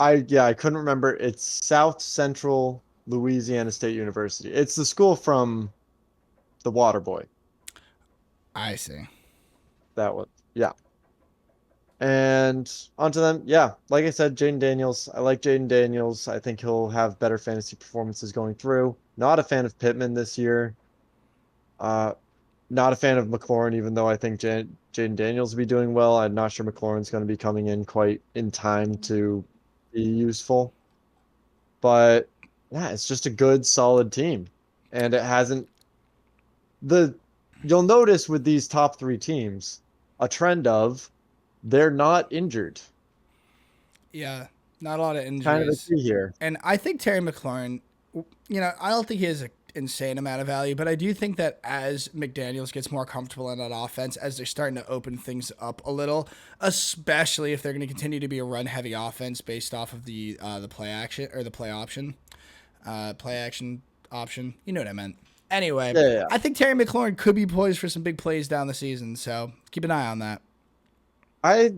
I couldn't remember. It's South Central Louisiana State University. It's the school from the Water Boy. I see. That one. Yeah. And onto them, yeah, like I said, Jaden Daniels. I like Jaden Daniels. I think he'll have better fantasy performances going through. Not a fan of Pittman this year. Uh, Not a fan of McLaurin, even though I think Jaden Daniels will be doing well. I'm not sure McLaurin's going to be coming in quite in time to be useful. But yeah, it's just a good, solid team. And it hasn't the you'll notice with these top three teams a trend of they're not injured. Yeah, not a lot of It's kind of the injuries. key here. And I think Terry McLaurin, I don't think he has an insane amount of value, but I do think that as McDaniels gets more comfortable in that offense, as they're starting to open things up a little, especially if they're going to continue to be a run-heavy offense based off of the play action or the play action option. You know what I meant. Anyway, Yeah, yeah, yeah. I think Terry McLaurin could be poised for some big plays down the season, so keep an eye on that. I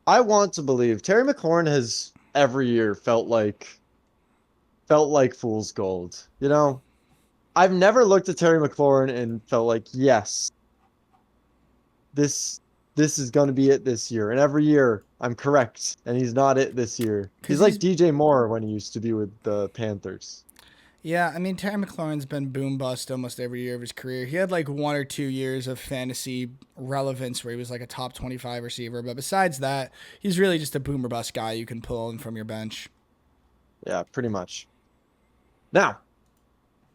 I want to believe Terry McLaurin has every year felt like fool's gold. I've never looked at Terry McLaurin and felt like, yes, this this is going to be it this year. And every year I'm correct, and he's not it this year. He's Because like he's DJ Moore when he used to be with the Panthers. Yeah, I mean, Terry McLaurin's been boom bust almost every year of his career. He had like 1 or 2 years of fantasy relevance where he was like a top 25 receiver. But besides that, he's really just a boomer bust guy you can pull in from your bench. Yeah, pretty much. Now,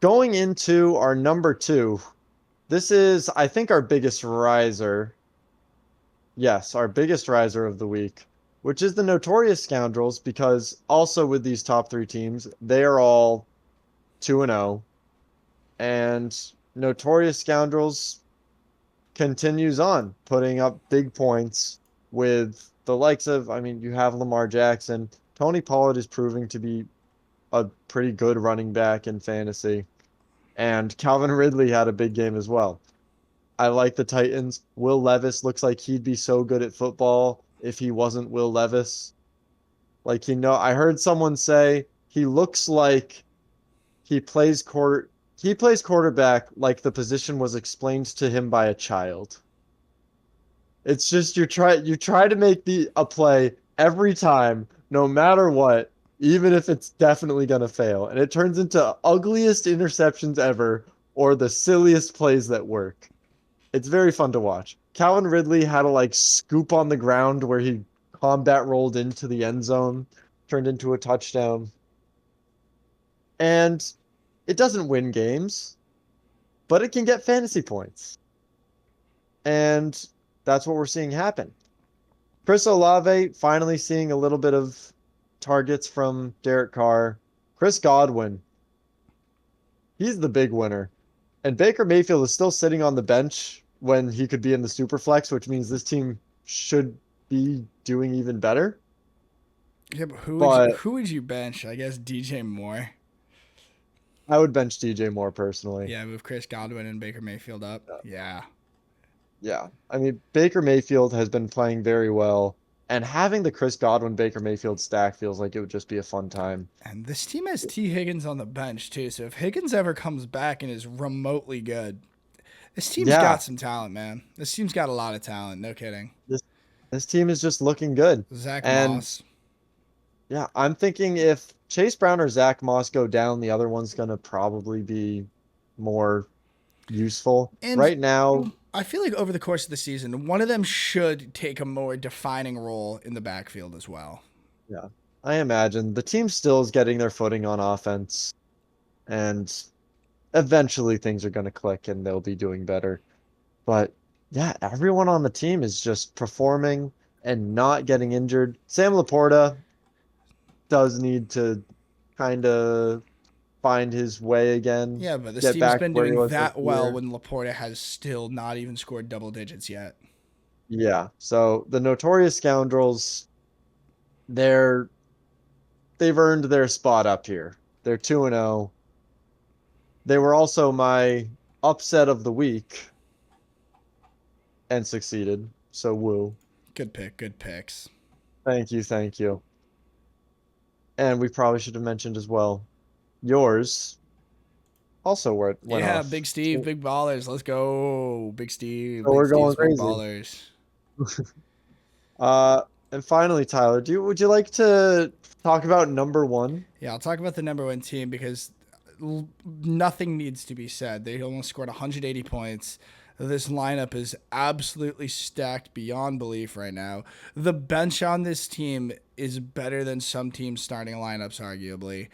going into our number two, this is, I think, our biggest riser. Yes, our biggest riser of the week, which is the Notorious Scoundrels, because also with these top three teams, they are all 2-0. And Notorious Scoundrels continues on, putting up big points with the likes of, I mean, you have Lamar Jackson. Tony Pollard is proving to be a pretty good running back in fantasy. And Calvin Ridley had a big game as well. I like the Titans. Will Levis looks like he'd be so good at football if he wasn't Will Levis. Like, I heard someone say he looks like he plays quarterback like the position was explained to him by a child. It's just you try to make the a play every time, no matter what, even if it's definitely gonna fail, and it turns into ugliest interceptions ever or the silliest plays that work. It's very fun to watch. Calvin Ridley had a like scoop on the ground where he combat rolled into the end zone, turned into a touchdown. And it doesn't win games, but it can get fantasy points. And that's what we're seeing happen. Chris Olave finally seeing a little bit of targets from Derek Carr. Chris Godwin, he's the big winner. And Baker Mayfield is still sitting on the bench when he could be in the super flex, which means this team should be doing even better. Yeah, but But who would you bench? I guess DJ Moore. I would bench DJ Moore personally. Yeah, move Chris Godwin and Baker Mayfield up. Yeah. Yeah. I mean, Baker Mayfield has been playing very well, and having the Chris Godwin Baker Mayfield stack feels like it would just be a fun time. And this team has T. Higgins on the bench too. So if Higgins ever comes back and is remotely good, this team's Yeah, got some talent, man. This team's got a lot of talent. No kidding. this this team is just looking good. Zach And Moss. yeah, I'm thinking if Chase Brown or Zach Moss go down, the other one's gonna probably be more useful. And Right now, I feel like over the course of the season, one of them should take a more defining role in the backfield as well. yeah, I imagine the team still is getting their footing on offense, and eventually things are gonna click and they'll be doing better. But yeah, everyone on the team is just performing and not getting injured. Sam Laporta does need to kind of find his way again, Yeah, but this get team's back to been where he doing was this that well year. when Laporta has still not even scored double digits yet. Yeah. So the Notorious Scoundrels, they're they've earned their spot up here. They're 2-0. They were also my upset of the week and succeeded. So woo. Good pick. Good picks. Thank you, thank you. And we probably should have mentioned as well, yours also went Yeah, off. Big Steve, So, big ballers. Let's go. Big Steve, so Big we're going Steve's big crazy. ballers. And finally, Tyler, would you like to talk about number one? Yeah, I'll talk about the number one team because nothing needs to be said. They almost scored 180 points. This lineup is absolutely stacked beyond belief right now. The bench on this team is better than some teams' starting lineups, arguably.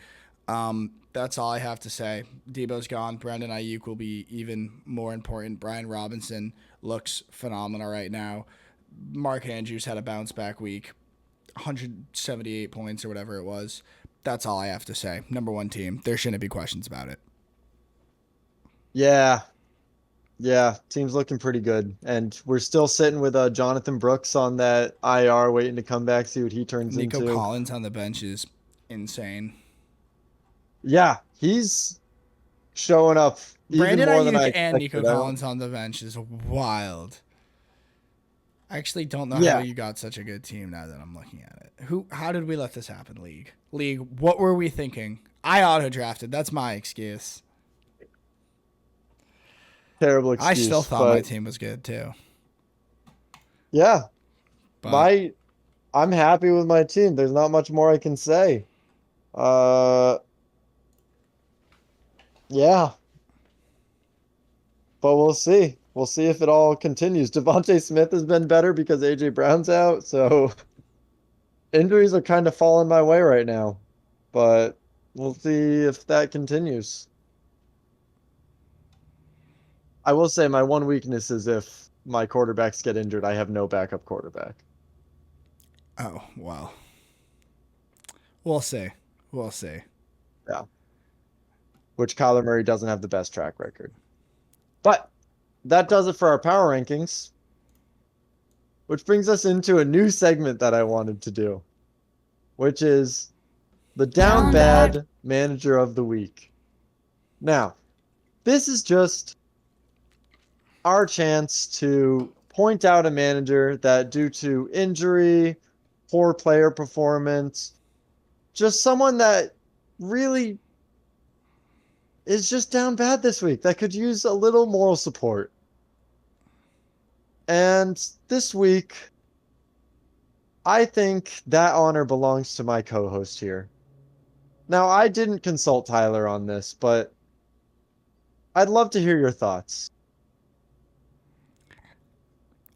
That's all I have to say. Debo's gone. Brandon Ayuk will be even more important. Brian Robinson looks phenomenal right now. Mark Andrews had a bounce back week. 178 points or whatever it was. That's all I have to say. Number one team. There shouldn't be questions about it. Yeah, yeah, team's looking pretty good. And we're still sitting with Jonathan Brooks on that IR waiting to come back, see what he turns Nico into. Collins on the bench is insane. Yeah, he's showing up even Brandon more than I Ayuk and Nico expected. I don't, Collins on the bench is wild. I actually don't know how yeah, you got such a good team now that I'm looking at it. How did we let this happen, League? League, what were we thinking? I auto drafted. That's my excuse. terrible I still excuse, thought my but team was good too. yeah, But my I'm happy with my team. There's not much more I can say. Uh, yeah, but we'll see. We'll see if it all continues. Devontae Smith has been better because AJ Brown's out, so injuries are kind of falling my way right now. But we'll see if that continues. I will say my one weakness is if my quarterbacks get injured, I have no backup quarterback. oh well. We'll see. We'll see. Yeah, which Kyler Murray doesn't have the best track record. But that does it for our power rankings, which brings us into a new segment that I wanted to do, which is the down bad manager of the week. Now, this is just our chance to point out a manager that, due to injury, poor player performance, just someone that really is just down bad this week that could use a little moral support. And this week, I think that honor belongs to my co-host here. Now, I didn't consult Tyler on this, but I'd love to hear your thoughts.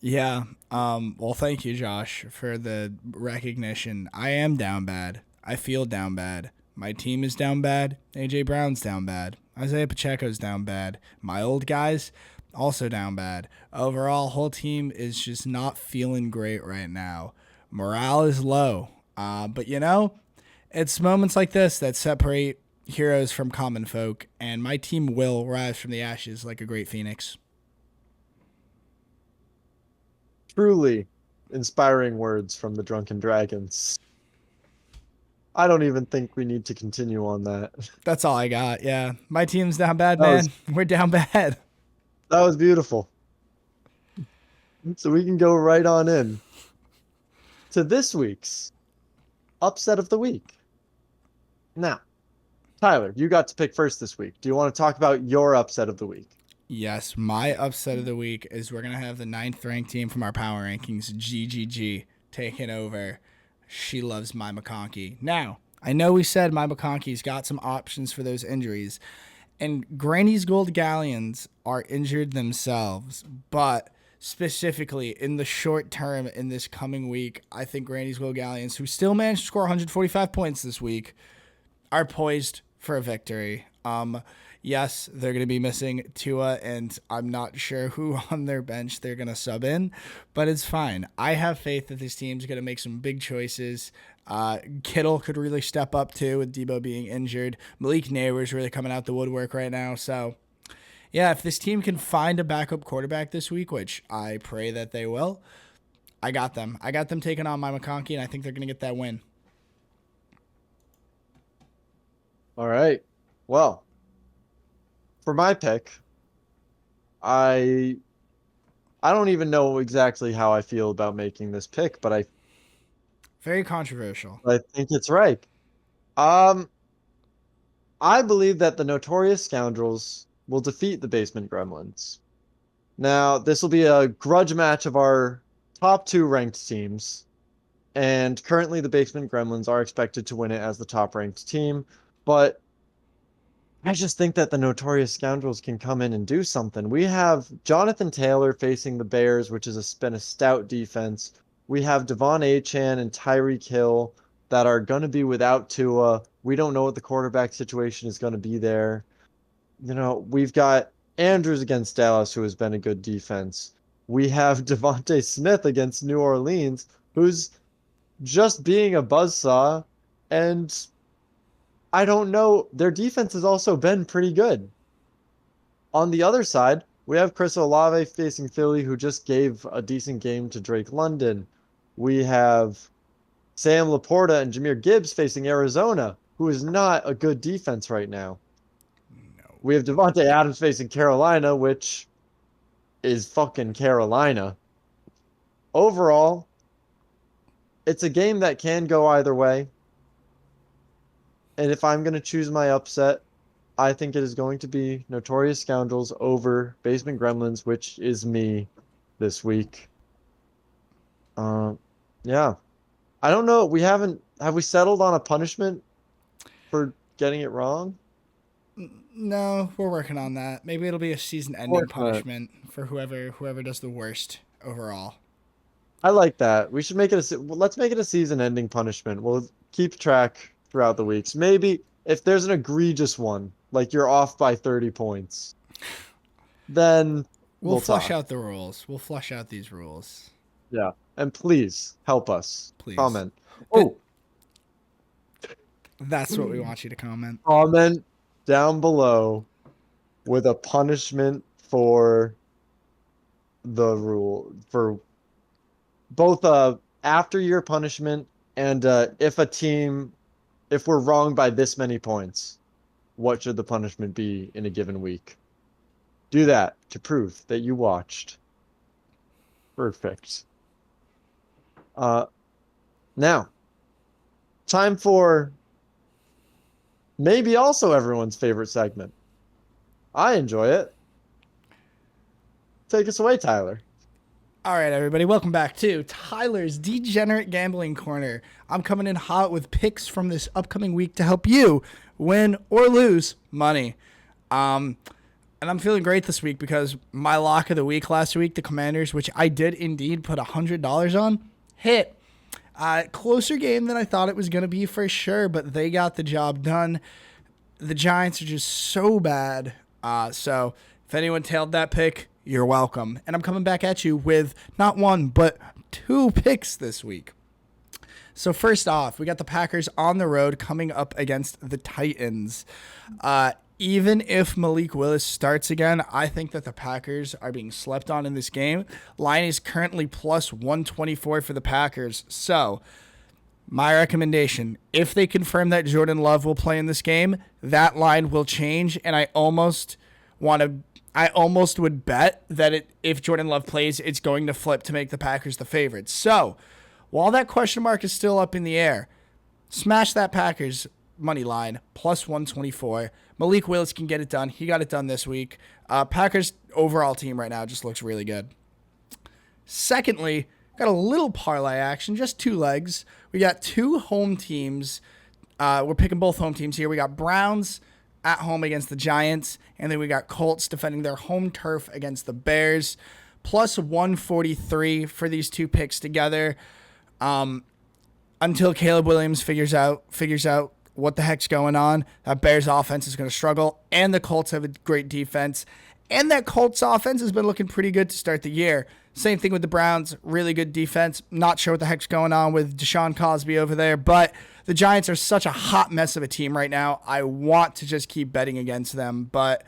Yeah. Well, thank you, Josh, for the recognition. I am down bad. I feel down bad. My team is down bad. AJ Brown's down bad. Isaiah Pacheco's down bad. My old guys also down bad. Overall, whole team is just not feeling great right now. Morale is low. But it's moments like this that separate heroes from common folk, and my team will rise from the ashes like a great phoenix. Truly inspiring words from the Drunken Dragons. I don't even think we need to continue on that. That's all I got. Yeah. My team's down bad, That was man. We're down bad. that was beautiful. So we can go right on in to this week's upset of the week. Now, Tyler, you got to pick first this week. Do you want to talk about your upset of the week? Yes. My upset of the week is we're going to have the ninth ranked team from our power rankings, GGG, taking over. She loves my McConkey. Now, I know we said my McConkey's got some options for those injuries, and Granny's Gold Galleons are injured themselves, but specifically in the short term in this coming week, I think Granny's Gold Galleons, who still managed to score 145 points this week, are poised for a victory. Yes, they're going to be missing Tua, and I'm not sure who on their bench they're going to sub in, but it's fine. I have faith that this team's going to make some big choices. Kittle could really step up too with Debo being injured. Malik Neighbors really coming out the woodwork right now. So, yeah, if this team can find a backup quarterback this week, which I pray that they will, I got them. I got them taking on my McConkey, and I think they're going to get that win. All right. Well, for my pick, I I don't even know exactly how I feel about making this pick, but Very controversial. I think it's right. Um, I believe that the Notorious Scoundrels will defeat the Basement Gremlins. Now, this will be a grudge match of our top two ranked teams. And currently, the Basement Gremlins are expected to win it as the top ranked team. But I just think that the Notorious Scoundrels can come in and do something. We have Jonathan Taylor facing the Bears, which has been a stout defense. We have Devon Achan and Tyreek Hill that are going to be without Tua. We don't know what the quarterback situation is going to be there. We've got Andrews against Dallas, who has been a good defense. We have Devontae Smith against New Orleans, who's just being a buzzsaw. And I don't know. Their defense has also been pretty good. On the other side, we have Chris Olave facing Philly, who just gave a decent game to Drake London. We have Sam Laporta and Jahmyr Gibbs facing Arizona, who is not a good defense right now. No. We have Devontae Adams facing Carolina, which is fucking Carolina. Overall, it's a game that can go either way. And if I'm going to choose my upset, I think it is going to be Notorious Scoundrels over Basement Gremlins, which is me this week. Yeah. I don't know. Have we settled on a punishment for getting it wrong? No, we're working on that. Maybe it'll be a season-ending punishment for whoever does the worst overall. I like that. We should make it let's make it a season-ending punishment. We'll keep track throughout the weeks. Maybe if there's an egregious one, like you're off by 30 points, then We'll flush talk. out the rules. We'll flush out these rules. Yeah. And please help us. Please. Comment. Oh, That's what we want you to comment. comment down below with a punishment for the rule for both after your punishment and if we're wrong by this many points, what should the punishment be in a given week? Do that to prove that you watched. Perfect. Now, time for maybe also everyone's favorite segment. I enjoy it. Take us away, Tyler. All right, everybody, welcome back to Tyler's Degenerate Gambling Corner. I'm coming in hot with picks from this upcoming week to help you win or lose money. And I'm feeling great this week because my lock of the week last week, the Commanders, which I did indeed put $100 on, hit. Closer game than I thought it was going to be for sure, but they got the job done. The Giants are just so bad. So if anyone tailed that pick, you're welcome. And I'm coming back at you with not one, but two picks this week. So first off, we got the Packers on the road coming up against the Titans. Even if Malik Willis starts again, I think that the Packers are being slept on in this game. Line is currently plus 124 for the Packers. So my recommendation, if they confirm that Jordan Love will play in this game, that line will change. And I almost would bet that if Jordan Love plays, it's going to flip to make the Packers the favorites. So while that question mark is still up in the air, smash that Packers money line, plus 124. Malik Willis can get it done. He got it done this week. Packers overall team right now just looks really good. Secondly, got a little parlay action, just two legs. We got two home teams. We're picking both home teams here. We got Browns at home against the Giants, and then we got Colts defending their home turf against the Bears. Plus 143 for these two picks together. Until Caleb Williams figures out what the heck's going on. That Bears offense is going to struggle, and the Colts have a great defense. And that Colts offense has been looking pretty good to start the year. Same thing with the Browns, really good defense. Not sure what the heck's going on with Deshaun Cosby over there, but the Giants are such a hot mess of a team right now. I want to just keep betting against them, but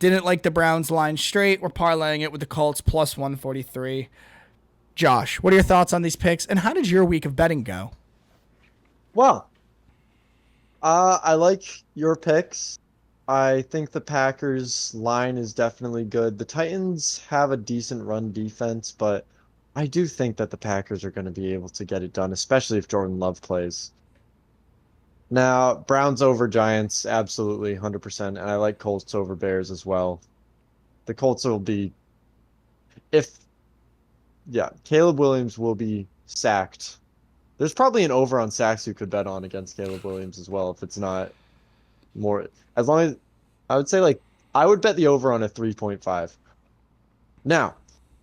didn't like the Browns line straight. We're parlaying it with the Colts plus 143. Josh, what are your thoughts on these picks, and how did your week of betting go? Well, I like your picks. I think the Packers line is definitely good. The Titans have a decent run defense, but I do think that the Packers are going to be able to get it done, especially if Jordan Love plays. Now, Browns over Giants, absolutely 100%, and I like Colts over Bears as well. The Colts will be if Yeah, Caleb Williams will be sacked. There's probably an over on sacks you could bet on against Caleb Williams as well if it's not more. As long as I would say like I would bet the over on a 3.5. Now,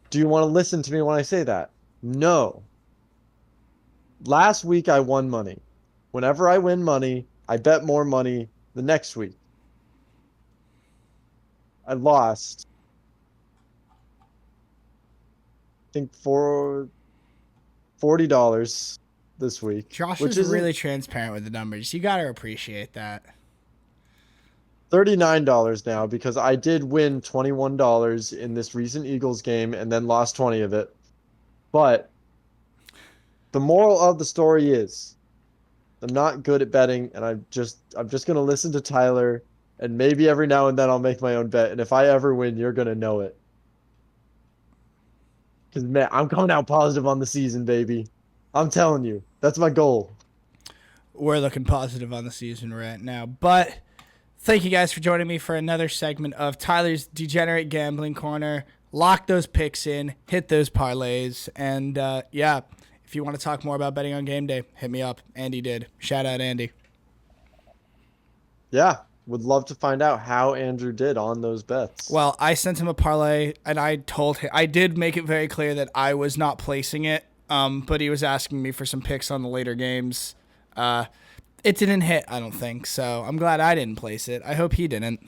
do you want to listen to me when I say that? No. Last week I won money. Whenever I win money, I bet more money the next week. I lost, I think for $40 this week, Josh which is isn't really transparent with the numbers. You got to appreciate that. $39 now because I did win $21 in this recent Eagles game and then lost 20 of it. But the moral of the story is I'm not good at betting and I'm just going to listen to Tyler and maybe every now and then I'll make my own bet and if I ever win, you're going to know it. Cuz man, I'm coming out positive on the season, baby. I'm telling you. That's my goal. We're looking positive on the season right now. But thank you guys for joining me for another segment of Tyler's Degenerate Gambling Corner. Lock those picks in, hit those parlays, and yeah, if you want to talk more about betting on game day, hit me up. Andy did. Shout out, Andy. Yeah, would love to find out how Andrew did on those bets. Well, I sent him a parlay, and I told him I did make it very clear that I was not placing it. But he was asking me for some picks on the later games. It didn't hit, I don't think. So I'm glad I didn't place it. I hope he didn't.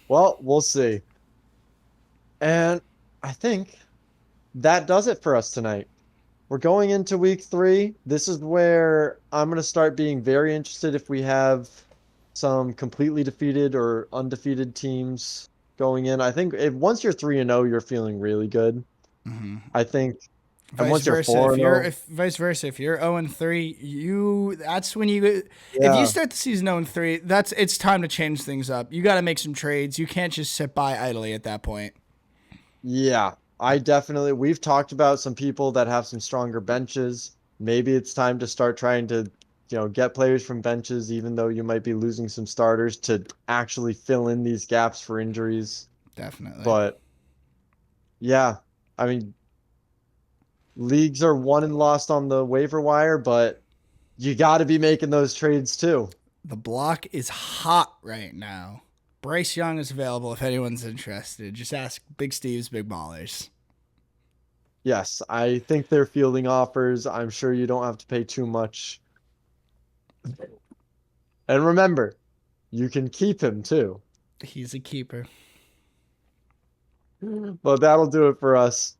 Well, we'll see. And I think that does it for us tonight. We're going into week 3. This is where I'm going to start being very interested if we have some completely defeated or undefeated teams going in. I think if once you're 3-0, you're feeling really good. I think, and Vice once you're versa, 4-0, if you're 0-3, that's when you if you yeah, start the season 0-3, it's time to change things up. You got to make some trades. You can't just sit by idly at that point. yeah, we've talked about some people that have some stronger benches. Maybe it's time to start trying to, get players from benches, even though you might be losing some starters to actually fill in these gaps for injuries. Definitely. But yeah, I mean, leagues are won and lost on the waiver wire, but you got to be making those trades too. The block is hot right now. Bryce Young is available if anyone's interested. Just ask Big Steve's Big Ballers. Yes, I think they're fielding offers. I'm sure you don't have to pay too much. And remember, you can keep him too. He's a keeper. But that'll do it for us.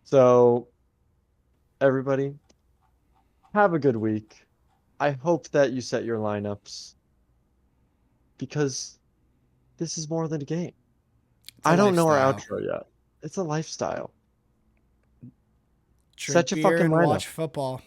So, everybody, have a good week. I hope that you set your lineups because this is more than a game. It's a I don't know our lifestyle. outro yet. It's a lifestyle. Drink Set your beer fucking and lineup. watch football.